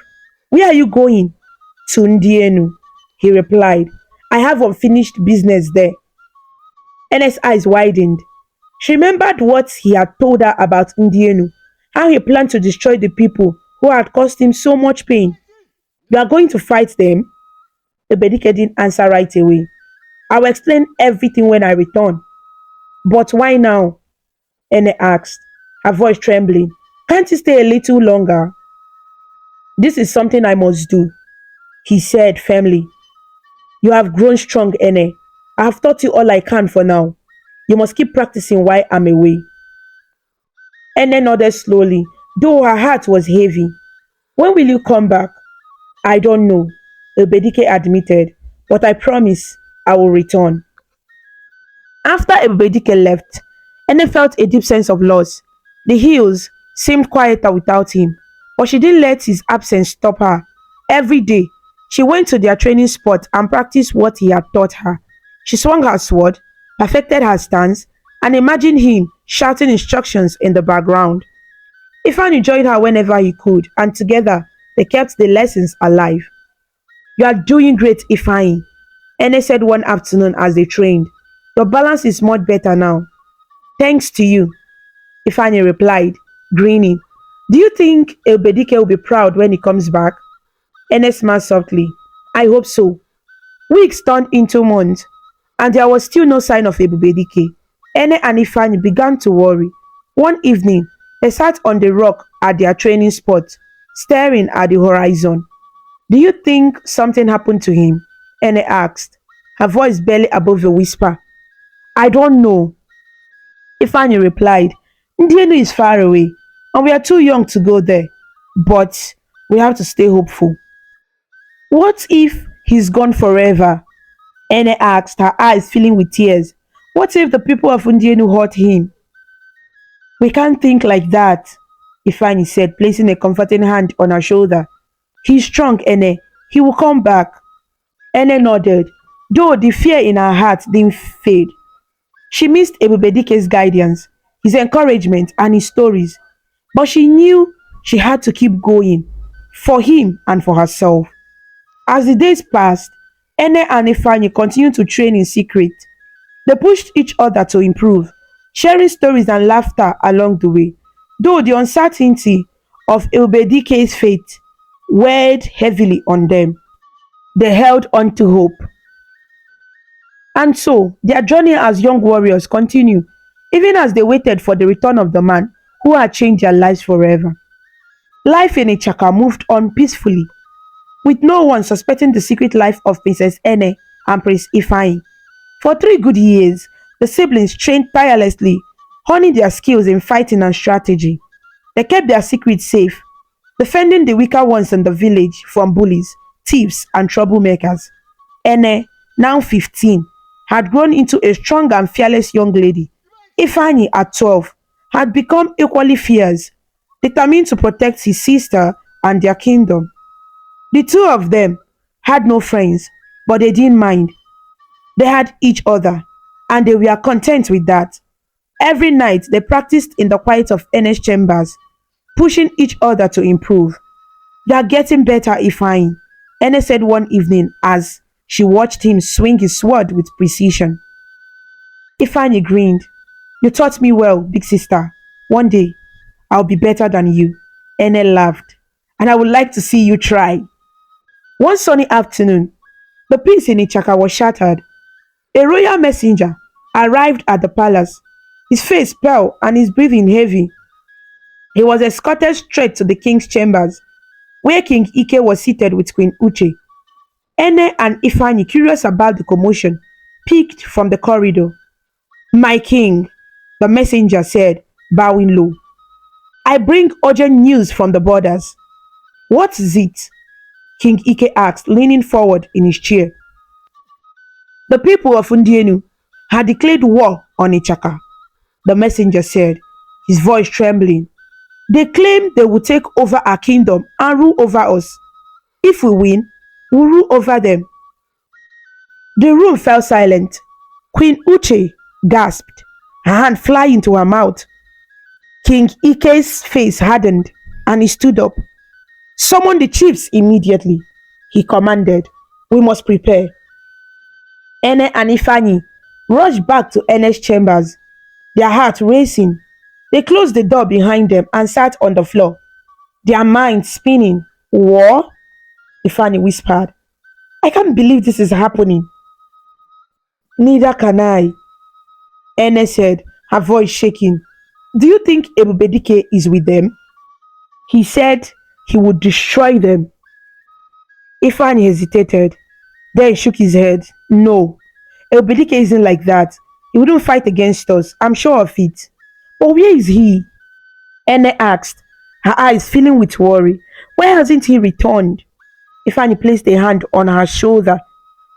Where are you going? To Ndienu, he replied. I have unfinished business there. Ene's eyes widened. She remembered what he had told her about Ndienu, how he planned to destroy the people who had caused him so much pain. You are going to fight them? Obedike didn't answer right away. I will explain everything when I return. But why now? Ene asked, her voice trembling. Can't you stay a little longer? This is something I must do, he said firmly. You have grown strong, Ene. I have taught you all I can for now. You must keep practicing while I'm away. Ene nodded slowly, though her heart was heavy. When will you come back? I don't know, Obedike admitted, but I promise I will return. After Obedike left, Ene felt a deep sense of loss. The hills seemed quieter without him, but she didn't let his absence stop her. Every day, she went to their training spot and practiced what he had taught her. She swung her sword, perfected her stance, and imagined him shouting instructions in the background. Ifan joined her whenever he could, and together they kept the lessons alive. You are doing great, Ifan, Ene said one afternoon as they trained. Your balance is much better now. Thanks to you, Ifani replied, grinning. Do you think Elbedike will be proud when he comes back? Ene smiled softly. I hope so. Weeks turned into months, and there was still no sign of Ebubedike. Ene and Ifani began to worry. One evening, they sat on the rock at their training spot, staring at the horizon. Do you think something happened to him? Ene asked, her voice barely above a whisper. I don't know, Ifani replied. Ndienu is far away, and we are too young to go there. But we have to stay hopeful. What if he's gone forever? Ene asked, her eyes filling with tears. What if the people of Ndienu hurt him? We can't think like that, Ifani said, placing a comforting hand on her shoulder. He's strong, Ene. He will come back. Ene nodded, though the fear in her heart didn't fade. She missed Ebubedike's guidance, his encouragement, and his stories. But she knew she had to keep going, for him and for herself. As the days passed, Ene and Ifani continued to train in secret. They pushed each other to improve, sharing stories and laughter along the way. Though the uncertainty of Ebubedike's fate weighed heavily on them, they held on to hope. And so, their journey as young warriors continued, even as they waited for the return of the man who had changed their lives forever. Life in Itaka moved on peacefully, with no one suspecting the secret life of Princess Ene and Prince Ifeanyi. For 3 good years, the siblings trained tirelessly, honing their skills in fighting and strategy. They kept their secrets safe, defending the weaker ones in the village from bullies, thieves, and troublemakers. Ene, now 15, had grown into a strong and fearless young lady. Ifeanyi, at 12, had become equally fierce, determined to protect his sister and their kingdom. The two of them had no friends, but they didn't mind. They had each other, and they were content with that. Every night they practiced in the quiet of Ene's chambers, pushing each other to improve. You are getting better, Ifeanyi, Ene said one evening as she watched him swing his sword with precision. Ifeanyi grinned. You taught me well, big sister. One day, I'll be better than you. Ene laughed. And I would like to see you try. One sunny afternoon, the peace in Ichaka was shattered. A royal messenger arrived at the palace, his face pale and his breathing heavy. He was escorted straight to the king's chambers, where King Ike was seated with Queen Uche. Ene and Ifeanyi, curious about the commotion, peeked from the corridor. My king, the messenger said, bowing low. I bring urgent news from the borders. What is it? King Ike asked, leaning forward in his chair. The people of Undienu had declared war on Itaka, the messenger said, his voice trembling. They claim they will take over our kingdom and rule over us. If we win, we'll rule over them. The room fell silent. Queen Uche gasped, her hand flying to her mouth. King Ike's face hardened and he stood up. Summon the chiefs immediately, he commanded. We must prepare. Ene and Ifani rushed back to Ene's chambers, their hearts racing. They closed the door behind them and sat on the floor, their minds spinning. War? Ifani whispered. I can't believe this is happening. Neither can I, Ene said, her voice shaking. Do you think Ebubedike is with them? He said he would destroy them. Ifan hesitated, then shook his head. No, Ebubedike isn't like that. He wouldn't fight against us, I'm sure of it. But where is he? Ene asked, her eyes filling with worry. Why hasn't he returned? Ifani placed a hand on her shoulder.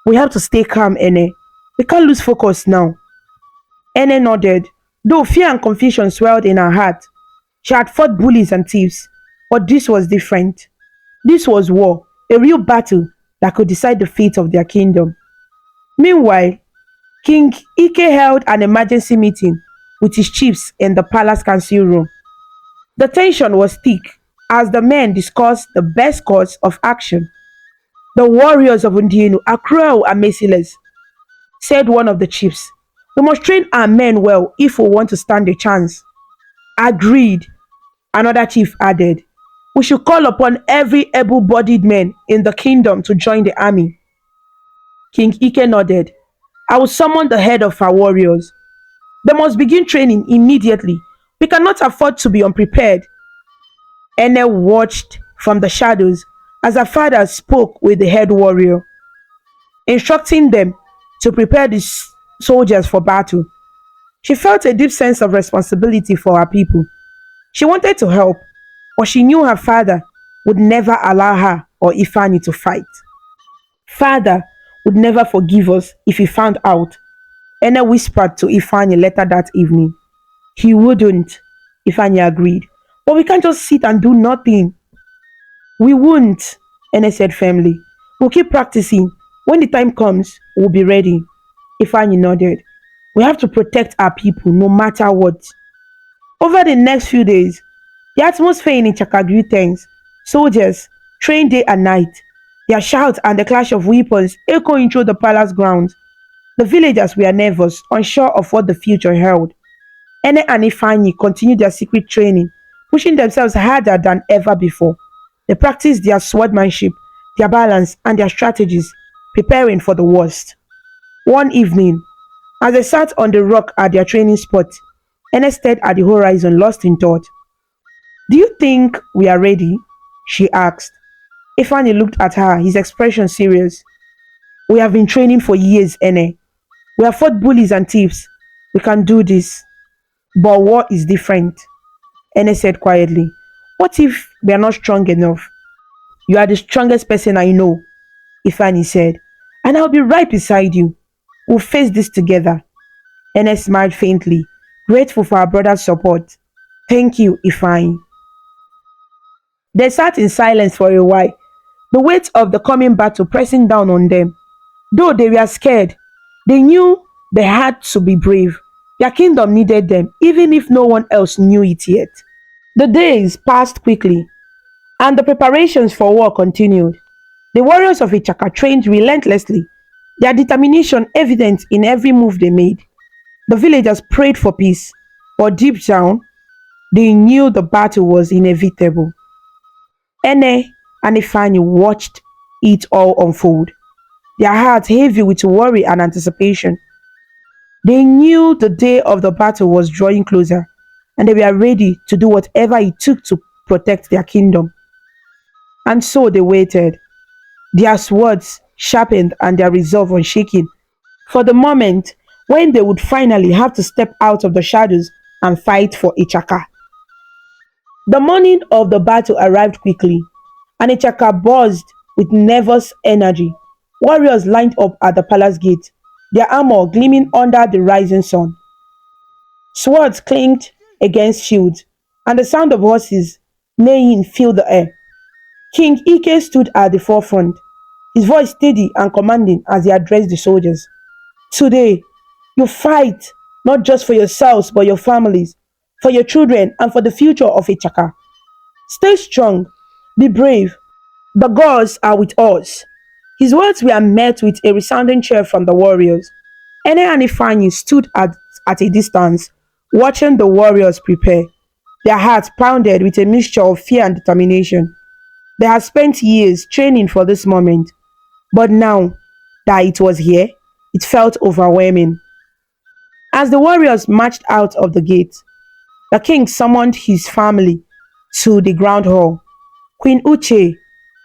We have to stay calm, Ene. We can't lose focus now. Ene nodded, though fear and confusion swelled in her heart. She had fought bullies and thieves, but this was different. This was war, a real battle that could decide the fate of their kingdom. Meanwhile, King Ike held an emergency meeting with his chiefs in the palace council room. The tension was thick as the men discussed the best course of action. The warriors of Undienu are cruel and merciless, said one of the chiefs. We must train our men well if we want to stand a chance. Agreed, another chief added. We should call upon every able-bodied man in the kingdom to join the army. King Ike nodded. I will summon the head of our warriors. They must begin training immediately. We cannot afford to be unprepared. Ene watched from the shadows as her father spoke with the head warrior, instructing them to prepare the soldiers for battle. She felt a deep sense of responsibility for her people. She wanted to help, but she knew her father would never allow her or Ifani to fight. Father would never forgive us if he found out, Ene whispered to Ifani later that evening. He wouldn't, Ifani agreed. But we can't just sit and do nothing. We won't, Ene said firmly. We'll keep practicing. When the time comes, we'll be ready. Ifani nodded. We have to protect our people no matter what. Over the next few days, the atmosphere in Itaka grew tense. Soldiers trained day and night, their shouts and the clash of weapons echoing through the palace grounds. The villagers were nervous, unsure of what the future held. Ene and Ifani continued their secret training, pushing themselves harder than ever before. They practiced their swordsmanship, their balance, and their strategies, preparing for the worst. One evening, as they sat on the rock at their training spot, Ene stared at the horizon, lost in thought. Do you think we are ready? She asked. Ifani looked at her, his expression serious. We have been training for years, Ene. We have fought bullies and thieves. We can do this. But war is different, Ene said quietly. What if we are not strong enough? You are the strongest person I know, Ifani said, and I'll be right beside you. We'll face this together. Ene smiled faintly, grateful for her brother's support. Thank you, Ifani. They sat in silence for a while, the weight of the coming battle pressing down on them. Though they were scared, they knew they had to be brave. Their kingdom needed them, even if no one else knew it yet. The days passed quickly, and the preparations for war continued. The warriors of Itaka trained relentlessly, their determination evident in every move they made. The villagers prayed for peace, but deep down, they knew the battle was inevitable. Ene and Ifani watched it all unfold, their hearts heavy with worry and anticipation. They knew the day of the battle was drawing closer, and they were ready to do whatever it took to protect their kingdom. And so they waited, their swords sharpened and their resolve unshaken, for the moment when they would finally have to step out of the shadows and fight for Itaka. The morning of the battle arrived quickly, and Itaka buzzed with nervous energy. Warriors lined up at the palace gate, their armor gleaming under the rising sun. Swords clinked against shields, and the sound of horses neighing filled the air. King Ike stood at the forefront, his voice steady and commanding as he addressed the soldiers. Today, you fight not just for yourselves but your families, for your children, and for the future of Ichaka. Stay strong, be brave. The gods are with us. His words were met with a resounding cheer from the warriors. Ene and Ifeanyi stood at a distance, watching the warriors prepare. Their hearts pounded with a mixture of fear and determination. They had spent years training for this moment, but now that it was here, it felt overwhelming. As the warriors marched out of the gate, the king summoned his family to the ground hall. Queen Uche,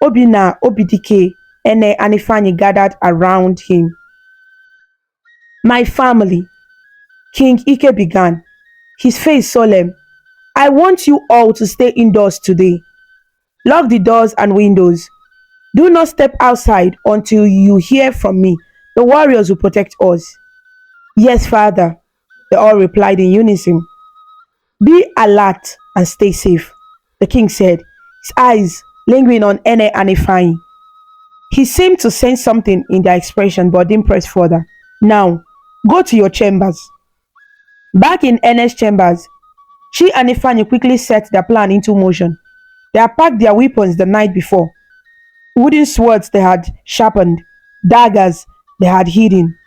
Obina, Obidike, Ene, and Ifeanyi gathered around him. My family, King Ike began, his face solemn. I want you all to stay indoors today. Lock the doors and windows. Do not step outside until you hear from me. The warriors will protect us. Yes, father, they all replied in unison. Be alert and stay safe, the king said, his eyes lingering on Ene and Ifeanyi. He seemed to sense something in their expression but didn't press further. Now, go to your chambers. Back in Ene's chambers, she and Ifeanyi quickly set their plan into motion. They had packed their weapons the night before. Wooden swords they had sharpened, daggers they had hidden,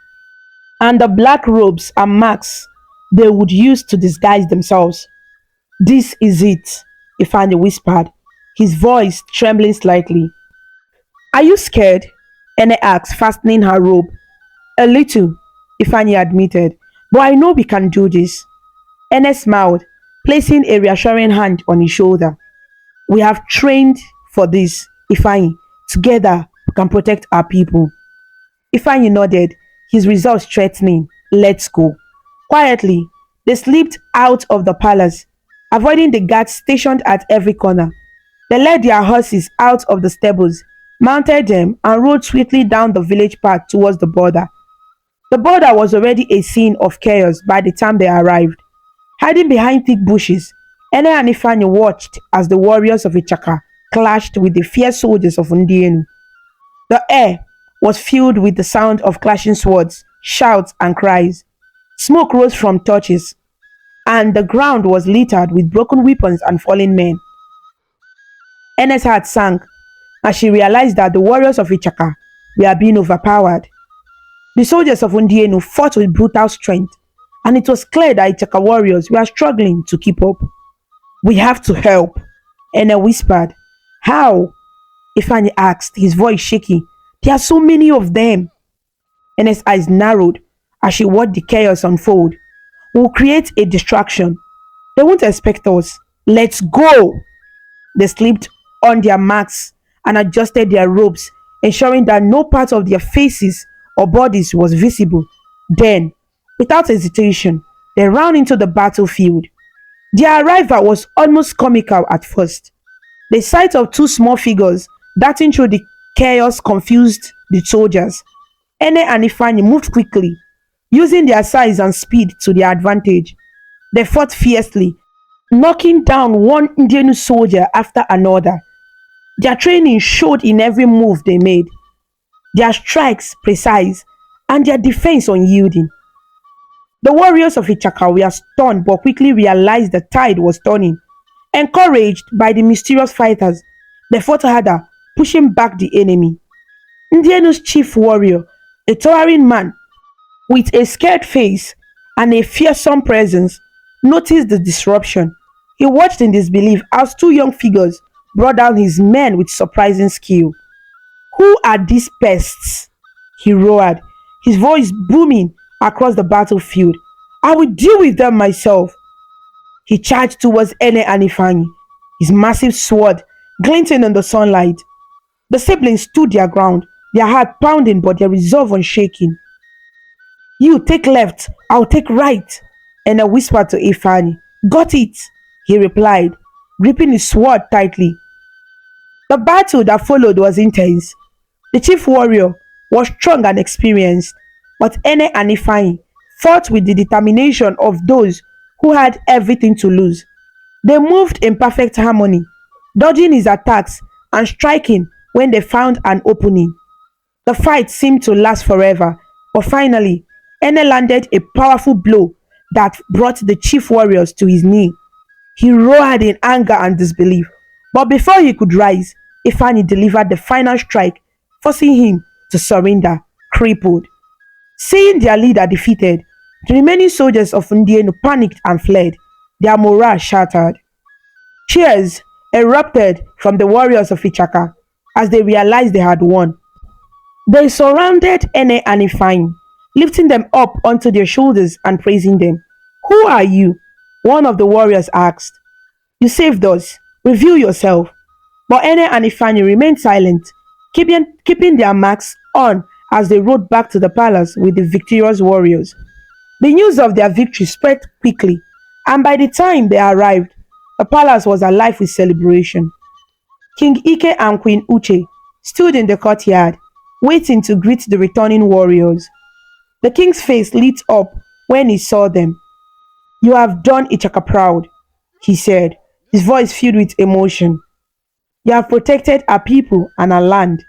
and the black robes and masks they would use to disguise themselves. This is it, Ifeanyi whispered, his voice trembling slightly. Are you scared? Ene asked, fastening her robe. A little, Ifeanyi admitted, but I know we can do this. Ene smiled, placing a reassuring hand on his shoulder. We have trained for this, Ifeanyi. Together, we can protect our people. Ifeanyi nodded, his resolve threatening. Let's go. Quietly, they slipped out of the palace, avoiding the guards stationed at every corner. They led their horses out of the stables, mounted them, and rode swiftly down the village path towards the border. The border was already a scene of chaos by the time they arrived. Hiding behind thick bushes, Ene and Ifeanyi watched as the warriors of Ichaka clashed with the fierce soldiers of Ndienu. The air was filled with the sound of clashing swords, shouts, and cries. Smoke rose from torches, and the ground was littered with broken weapons and fallen men. Ene's heart sank as she realized that the warriors of Ichaka were being overpowered. The soldiers of Ndienu fought with brutal strength, and it was clear that Itaka warriors were struggling to keep up. We have to help, Ene whispered. How? Ifeanyi asked, his voice shaky. There are so many of them. Ene's eyes narrowed as she watched the chaos unfold. We'll create a distraction. They won't expect us. Let's go! They slipped on their masks and adjusted their robes, ensuring that no part of their faces or bodies was visible. Then, without hesitation, they ran into the battlefield. Their arrival was almost comical at first. The sight of two small figures darting through the chaos confused the soldiers. Ene and Ifeanyi moved quickly, using their size and speed to their advantage. They fought fiercely, knocking down one Indian soldier after another. Their training showed in every move they made, their strikes precise, and their defense unyielding. The warriors of Ichaka were stunned but quickly realized the tide was turning. Encouraged by the mysterious fighters, they fought harder, pushing back the enemy. Ndienu's chief warrior, a towering man with a scared face and a fearsome presence, noticed the disruption. He watched in disbelief as two young figures brought down his men with surprising skill. Who are these pests? He roared, his voice booming across the battlefield. I will deal with them myself. He charged towards Ene and Ifeanyi, his massive sword glinting in the sunlight. The siblings stood their ground, their heart pounding but their resolve unshaken. You take left, I'll take right, Ene whispered to Ifeanyi. Got it, he replied. gripping his sword tightly. The battle that followed was intense. The chief warrior was strong and experienced, but Ene and Ifeanyi fought with the determination of those who had everything to lose. They moved in perfect harmony, dodging his attacks and striking when they found an opening. The fight seemed to last forever, but finally, Ene landed a powerful blow that brought the chief warriors to his knee. He roared in anger and disbelief, but before he could rise, Ifeanyi delivered the final strike, forcing him to surrender, crippled. Seeing their leader defeated, the remaining soldiers of Ndienu panicked and fled, their morale shattered. Cheers erupted from the warriors of Ichaka as they realized they had won. They surrounded Ene and Ifeanyi, lifting them up onto their shoulders and praising them. "Who are you?" one of the warriors asked. "You saved us. Reveal yourself." But Ene and Ifeanyi remained silent, keeping their marks on as they rode back to the palace with the victorious warriors. The news of their victory spread quickly, and by the time they arrived, the palace was alive with celebration. King Ike and Queen Uche stood in the courtyard, waiting to greet the returning warriors. The king's face lit up when he saw them. "You have done Ichaka proud," he said, his voice filled with emotion. "You have protected our people and our land."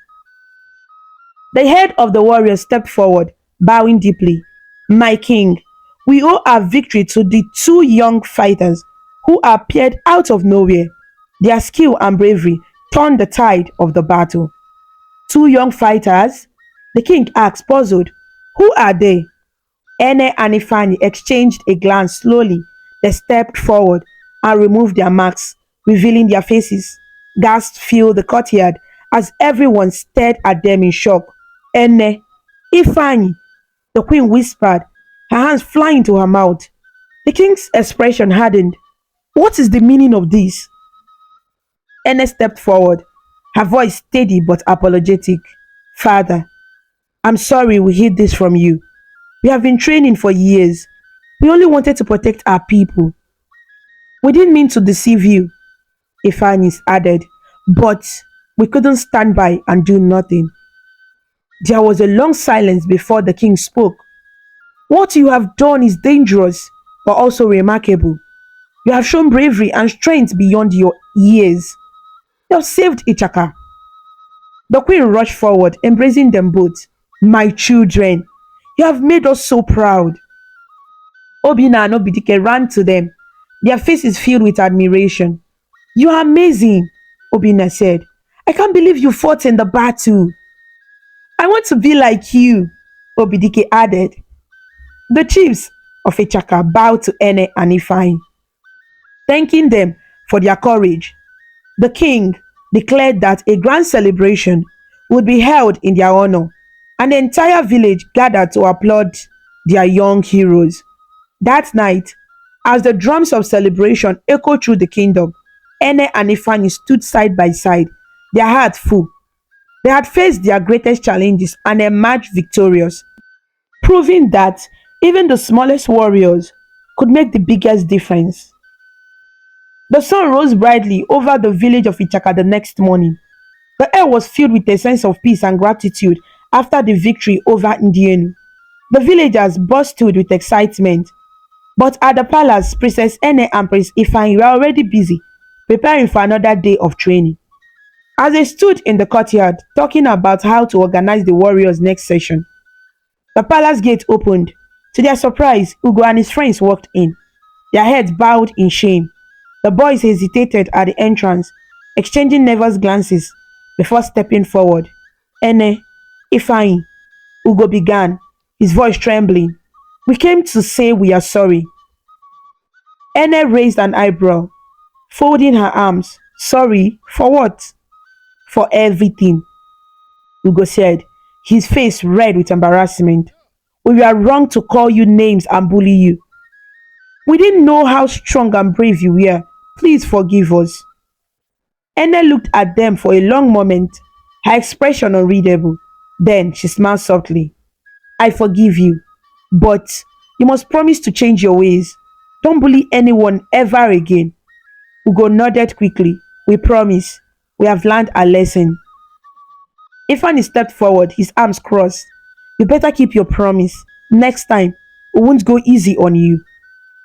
The head of the warriors stepped forward, bowing deeply. "My king, we owe our victory to the two young fighters who appeared out of nowhere. Their skill and bravery turned the tide of the battle." "Two young fighters?" the king asked, puzzled. "Who are they?" Ene and Ifeanyi exchanged a glance slowly. They stepped forward and removed their masks, revealing their faces. Gasps filled the courtyard as everyone stared at them in shock. "Ene, Ifeanyi," the queen whispered, her hands flying to her mouth. The king's expression hardened. "What is the meaning of this?" Ene stepped forward, her voice steady but apologetic. "Father, I'm sorry we hid this from you. We have been training for years. We only wanted to protect our people. We didn't mean to deceive you," Ifeanyi added, "but we couldn't stand by and do nothing." There was a long silence before the king spoke. "What you have done is dangerous, but also remarkable. You have shown bravery and strength beyond your years. You have saved Itaka." The queen rushed forward, embracing them both. "My children, you have made us so proud." Obina and Obidike ran to them, their faces filled with admiration. "You are amazing," Obina said. "I can't believe you fought in the battle." "I want to be like you," Obidike added. The chiefs of Ichaka bowed to Ene and Ifeanyi, thanking them for their courage. The king declared that a grand celebration would be held in their honor, and the entire village gathered to applaud their young heroes. That night, as the drums of celebration echoed through the kingdom, Ene and Ifeanyi stood side by side, their hearts full. They had faced their greatest challenges and emerged victorious, proving that even the smallest warriors could make the biggest difference. The sun rose brightly over the village of Ichaka the next morning. The air was filled with a sense of peace and gratitude after the victory over Ndienu. The villagers bustled with excitement, but at the palace, Princess Ene and Prince Ifeanyi were already busy preparing for another day of training. As they stood in the courtyard talking about how to organize the warriors' next session, the palace gate opened. To their surprise, Ugo and his friends walked in, their heads bowed in shame. The boys hesitated at the entrance, exchanging nervous glances before stepping forward. "Ene, Ifeanyi," Ugo began, his voice trembling. "We came to say we are sorry." Ene raised an eyebrow, folding her arms. "Sorry? For what?" "For everything," Ugo said, his face red with embarrassment. "We were wrong to call you names and bully you. We didn't know how strong and brave you were. Please forgive us." Ene looked at them for a long moment, her expression unreadable. Then she smiled softly. "I forgive you, but you must promise to change your ways. Don't bully anyone ever again." Ugo nodded quickly. We promise. We have learned our lesson. Ifani stepped forward, his arms crossed. You better keep your promise. Next time, we won't go easy on you.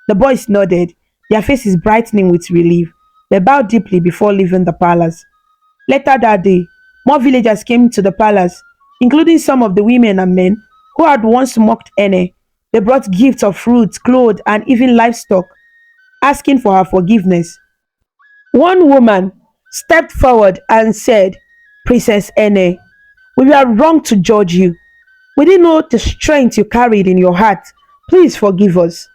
The boys nodded, their faces brightening with relief. They bowed deeply before leaving the palace. Later that day, more villagers came to the palace, including some of the women and men who had once mocked Ene. They brought gifts of fruits, clothes, and even livestock, asking for her forgiveness. One woman stepped forward and said, Princess Ene, we were wrong to judge you. We didn't know the strength you carried in your heart. Please forgive us.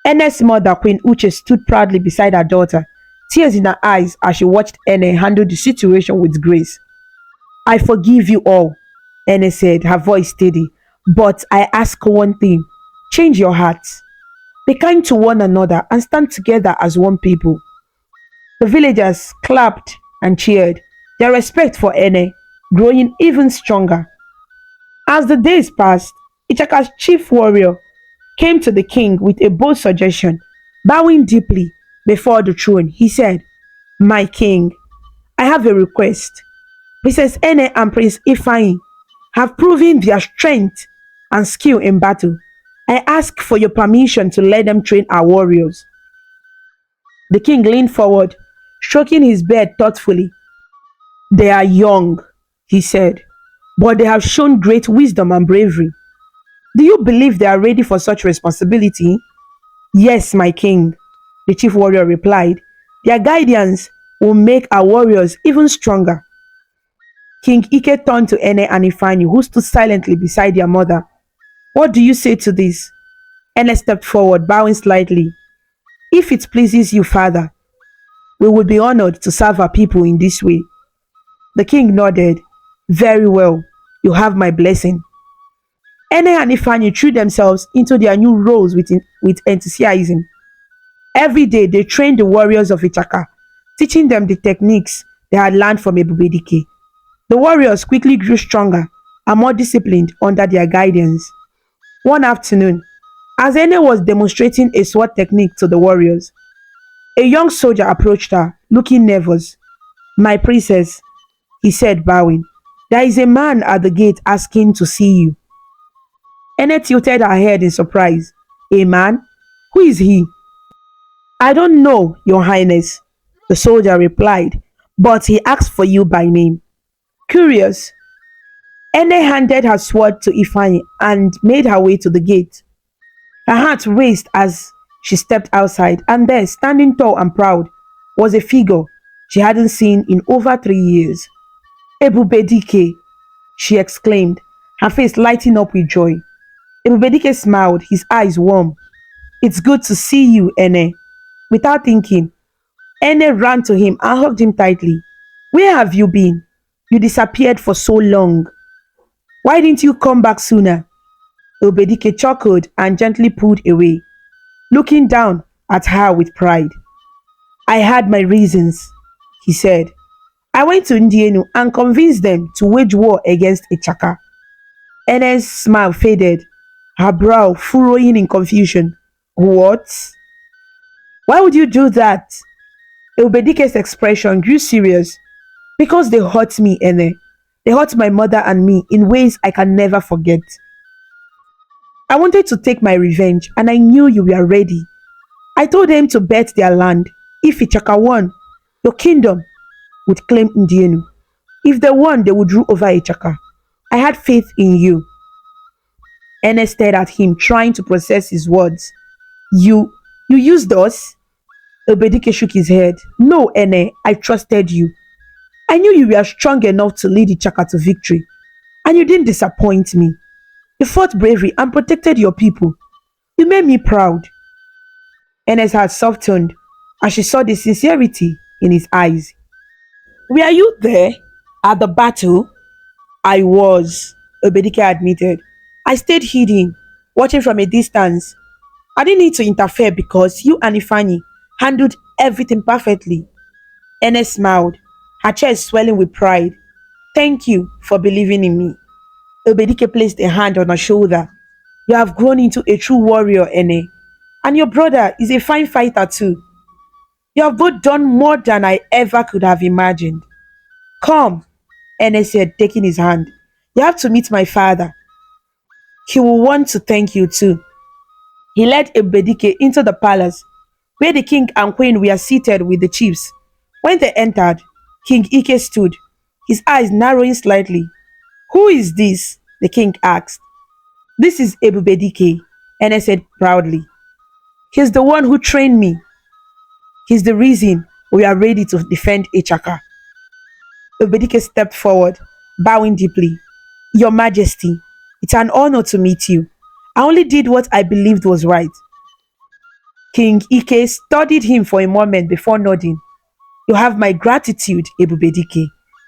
Ene's mother, Queen Uche, stood proudly beside her daughter, tears in her eyes as she watched Ene handle the situation with grace. I forgive you all, Ene said, her voice steady. But I ask one thing, change your hearts. Be kind to one another and stand together as one people. The villagers clapped and cheered, their respect for Ene growing even stronger. As the days passed, Itaka's chief warrior came to the king with a bold suggestion. Bowing deeply before the throne, he said, My king, I have a request. Princess Ene and Prince Ifeanyi have proven their strength and skill in battle. I ask for your permission to let them train our warriors. The king leaned forward, stroking his beard thoughtfully. They are young, he said, but they have shown great wisdom and bravery. Do you believe they are ready for such responsibility? Yes, my king, the chief warrior replied. Their guidance will make our warriors even stronger. King Ike turned to Ene and Ifeanyi, who stood silently beside their mother. What do you say to this? Ene stepped forward, bowing slightly. If it pleases you, father, we would be honored to serve our people in this way. The king nodded. Very well, you have my blessing. Ene and Ifeanyi threw themselves into their new roles with enthusiasm. Every day they trained the warriors of Itaka, teaching them the techniques they had learned from Ebubedike. The warriors quickly grew stronger and more disciplined under their guidance. One afternoon, as Ene was demonstrating a sword technique to the warriors, a young soldier approached her, looking nervous. My princess, he said, bowing, there is a man at the gate asking to see you. Ene tilted her head in surprise. A man? Who is he? I don't know, your highness, the soldier replied, but he asked for you by name. Curious, Ene handed her sword to Ifeanyi and made her way to the gate. Her heart raced as she stepped outside, and there, standing tall and proud, was a figure she hadn't seen in over 3 years. Ebubedike, she exclaimed, her face lighting up with joy. Ebubedike smiled, his eyes warm. It's good to see you, Ene. Without thinking, Ene ran to him and hugged him tightly. Where have you been? You disappeared for so long. Why didn't you come back sooner? Ebubedike chuckled and gently pulled away, looking down at her with pride. I had my reasons, he said. I went to Ndienu and convinced them to wage war against Itaka. Ene's smile faded, her brow furrowing in confusion. What? Why would you do that? Eubedike's expression grew serious. Because they hurt me, Ene. They hurt my mother and me in ways I can never forget. I wanted to take my revenge and I knew you were ready. I told them to bet their land. If Ichaka won, your kingdom would claim Ndienu. If they won, they would rule over Ichaka. I had faith in you. Ene stared at him, trying to process his words. You used us? Obedike shook his head. No, Ene, I trusted you. I knew you were strong enough to lead Ichaka to victory. And you didn't disappoint me. You fought bravely and protected your people. You made me proud. Ene's heart softened as she saw the sincerity in his eyes. Were you there at the battle? I was, Obedike admitted. I stayed hidden, watching from a distance. I didn't need to interfere because you and Ifeanyi handled everything perfectly. Ene smiled, her chest swelling with pride. Thank you for believing in me. Obedike placed a hand on her shoulder. You have grown into a true warrior, Ene. And your brother is a fine fighter too. You have both done more than I ever could have imagined. Come, Ernest said, taking his hand. You have to meet my father. He will want to thank you too. He led Ebedike into the palace, where the king and queen were seated with the chiefs. When they entered, King Ike stood, his eyes narrowing slightly. Who is this? The king asked. This is Ebubedike, Ernest said proudly. He's the one who trained me. He's the reason we are ready to defend Itaka. Ebubedike stepped forward, bowing deeply. Your Majesty, it's an honor to meet you. I only did what I believed was right. King Ike studied him for a moment before nodding. You have my gratitude, Ebubedike.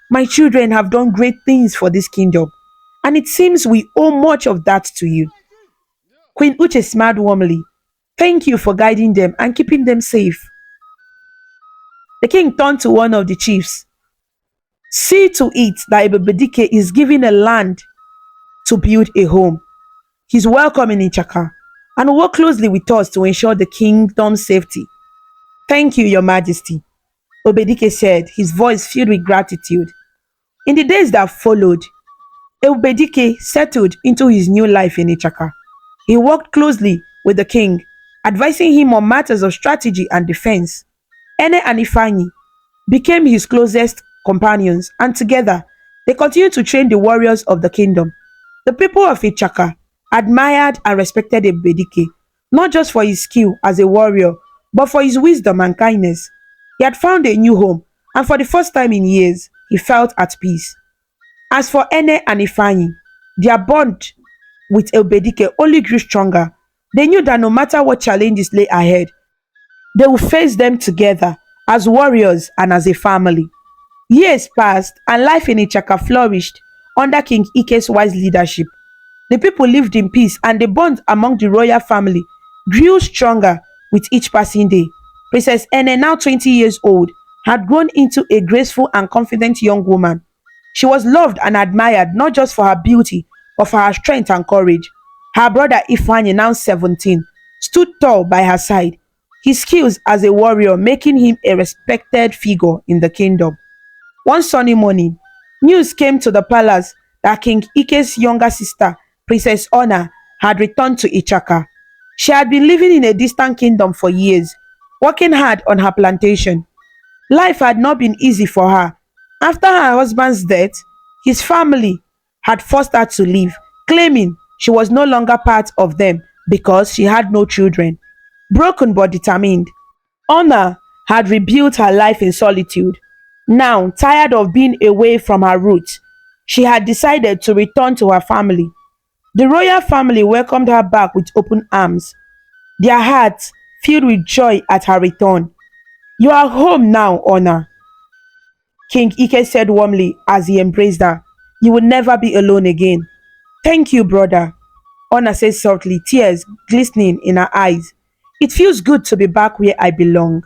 My children have done great things for this kingdom, and it seems we owe much of that to you. Queen Uche smiled warmly. Thank you for guiding them and keeping them safe. The king turned to one of the chiefs. See to it that Ebubedike is given a land to build a home. He's welcome in Ichaka and will work closely with us to ensure the kingdom's safety. Thank you, Your Majesty, Obedike said, his voice filled with gratitude. In the days that followed, Obedike settled into his new life in Ichaka. He worked closely with the king, advising him on matters of strategy and defense. Ene and Ifeanyi became his closest companions, and together they continued to train the warriors of the kingdom. The people of Ichaka admired and respected Ebedike, not just for his skill as a warrior, but for his wisdom and kindness. He had found a new home, and for the first time in years, he felt at peace. As for Ene and Ifeanyi, their bond with Ebedike only grew stronger. They knew that no matter what challenges lay ahead, they would face them together as warriors and as a family. Years passed, and life in Ichaka flourished under King Ike's wise leadership. The people lived in peace, and the bond among the royal family grew stronger with each passing day. Princess Ene, now 20 years old, had grown into a graceful and confident young woman. She was loved and admired not just for her beauty, but for her strength and courage. Her brother Ifeanyi, now 17, stood tall by her side, his skills as a warrior making him a respected figure in the kingdom. One sunny morning, news came to the palace that King Ike's younger sister, Princess Ona, had returned to Ichaka. She had been living in a distant kingdom for years, working hard on her plantation. Life had not been easy for her. After her husband's death, his family had forced her to leave, claiming she was no longer part of them because she had no children. Broken but determined, Honor had rebuilt her life in solitude. Now, tired of being away from her roots, she had decided to return to her family. The royal family welcomed her back with open arms, their hearts filled with joy at her return. You are home now, Honor, King Ike said warmly as he embraced her. You will never be alone again. Thank you, brother, Honor said softly, tears glistening in her eyes. It feels good to be back where I belong.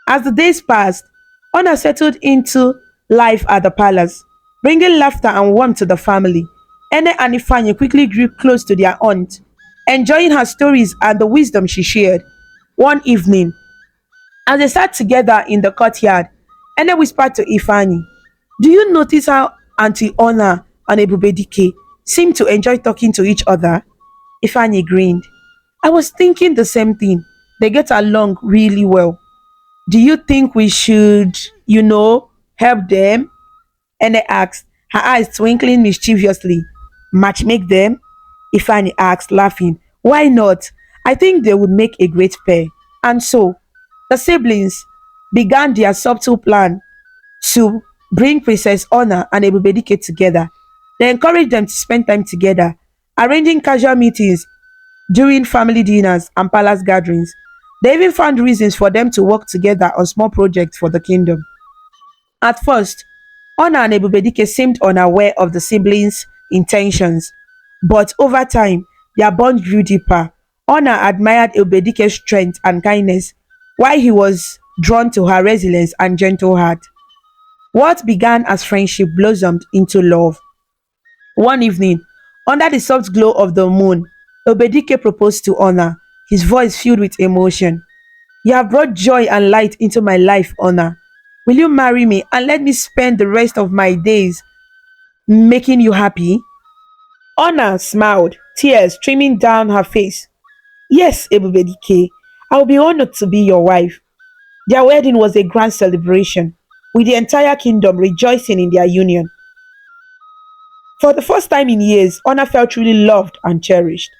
As the days passed, Honor settled into life at the palace, bringing laughter and warmth to the family. Ene and Ifeanyi quickly grew close to their aunt, enjoying her stories and the wisdom she shared. One evening, as they sat together in the courtyard, Ene whispered to Ifeanyi, do you notice how Auntie Honor and Ebubedike seem to enjoy talking to each other? Ifeanyi grinned. I was thinking the same thing. They get along really well. Do you think we should, help them? Ene asked, her eyes twinkling mischievously. Matchmake them? Ifeanyi asked, laughing. Why not? I think they would make a great pair. And so, the siblings began their subtle plan to bring Princess Honor and Ebubedike together. They encouraged them to spend time together, arranging casual meetings during family dinners and palace gatherings. They even found reasons for them to work together on small projects for the kingdom. At first, Honor and Ebubedike seemed unaware of the siblings' intentions, but over time, their bond grew deeper. Honor admired Ebubedike's strength and kindness, while he was drawn to her resilience and gentle heart. What began as friendship blossomed into love. One evening, under the soft glow of the moon, Obedike proposed to Honor, his voice filled with emotion. You have brought joy and light into my life, Honor. Will you marry me and let me spend the rest of my days making you happy? Honor smiled, tears streaming down her face. Yes, Ebubedike, I will be honored to be your wife. Their wedding was a grand celebration, with the entire kingdom rejoicing in their union. For the first time in years, Honor felt truly loved and cherished.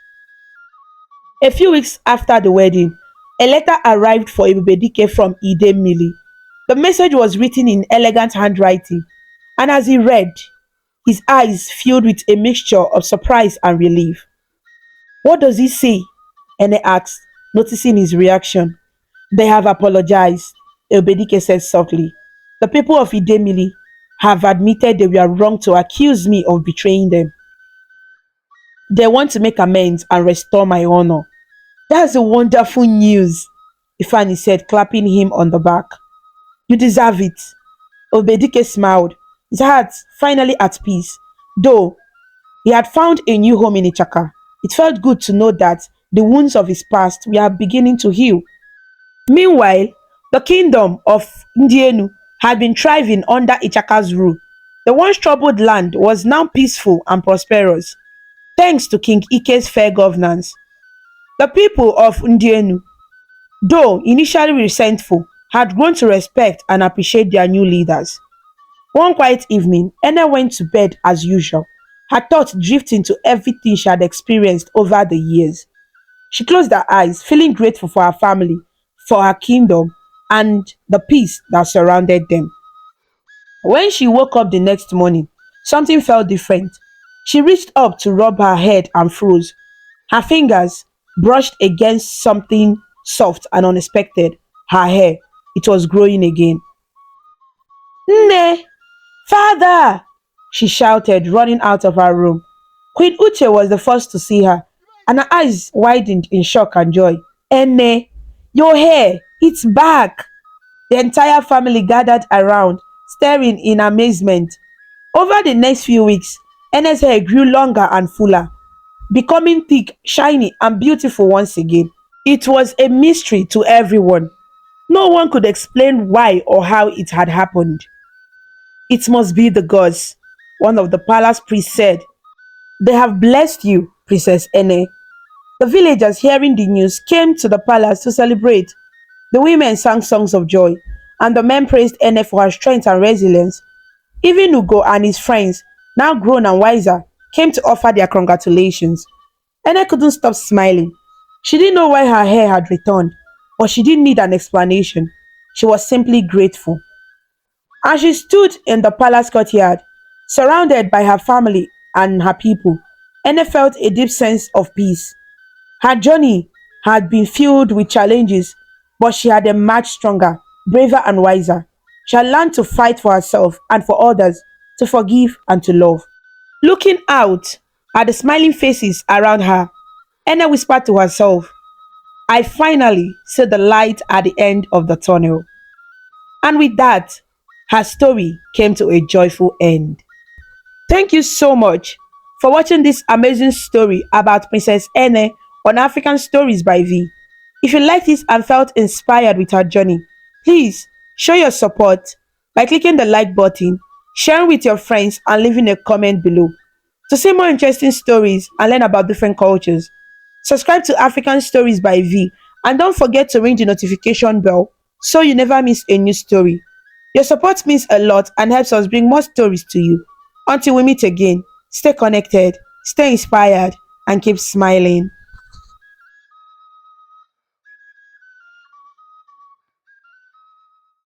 A few weeks after the wedding, a letter arrived for Ebubedike from Idemili. The message was written in elegant handwriting, and as he read, his eyes filled with a mixture of surprise and relief. What does he say? Ene asked, noticing his reaction. They have apologized, Ebubedike said softly. The people of Idemili have admitted they were wrong to accuse me of betraying them. They want to make amends and restore my honor. That's a wonderful news, Ifani said, clapping him on the back. You deserve it. Obedike smiled, his heart finally at peace. Though he had found a new home in Itaka, it felt good to know that the wounds of his past were beginning to heal. Meanwhile, the kingdom of Ndienu had been thriving under Ichaka's rule. The once troubled land was now peaceful and prosperous, thanks to King Ike's fair governance. The people of Ndienu, though initially resentful, had grown to respect and appreciate their new leaders. One quiet evening, Ena went to bed as usual, her thoughts drifting to everything she had experienced over the years. She closed her eyes, feeling grateful for her family, for her kingdom, and the peace that surrounded them. When she woke up the next morning, something felt different. She reached up to rub her head and froze. Her fingers brushed against something soft and unexpected. Her hair. It was growing again. Nne! Father! She shouted, running out of her room. Queen Uche was the first to see her, and her eyes widened in shock and joy. Ene, your hair, it's back! The entire family gathered around, staring in amazement. Over the next few weeks, Ene's hair grew longer and fuller, becoming thick, shiny, and beautiful once again. It was a mystery to everyone. No one could explain why or how it had happened. It must be the gods, one of the palace priests said. They have blessed you, Princess Ene. The villagers, hearing the news, came to the palace to celebrate. The women sang songs of joy, and the men praised Ene for her strength and resilience. Even Ugo and his friends, now grown and wiser, came to offer their congratulations. Ene couldn't stop smiling. She didn't know why her hair had returned, but she didn't need an explanation. She was simply grateful. As she stood in the palace courtyard, surrounded by her family and her people, Ene felt a deep sense of peace. Her journey had been filled with challenges, but she had emerged stronger, braver, and wiser. She had learned to fight for herself and for others, to forgive and to love. Looking out at the smiling faces around her, Ene whispered to herself, I finally see the light at the end of the tunnel. And with that, her story came to a joyful end. Thank you so much for watching this amazing story about Princess Ene on African Stories by V. If you liked it and felt inspired with her journey, please show your support by clicking the like button, sharing with your friends, and leaving a comment below. To see more interesting stories and learn about different cultures, subscribe to African Stories by V and don't forget to ring the notification bell so you never miss a new story. Your support means a lot and helps us bring more stories to you. Until we meet again, stay connected, stay inspired, and keep smiling.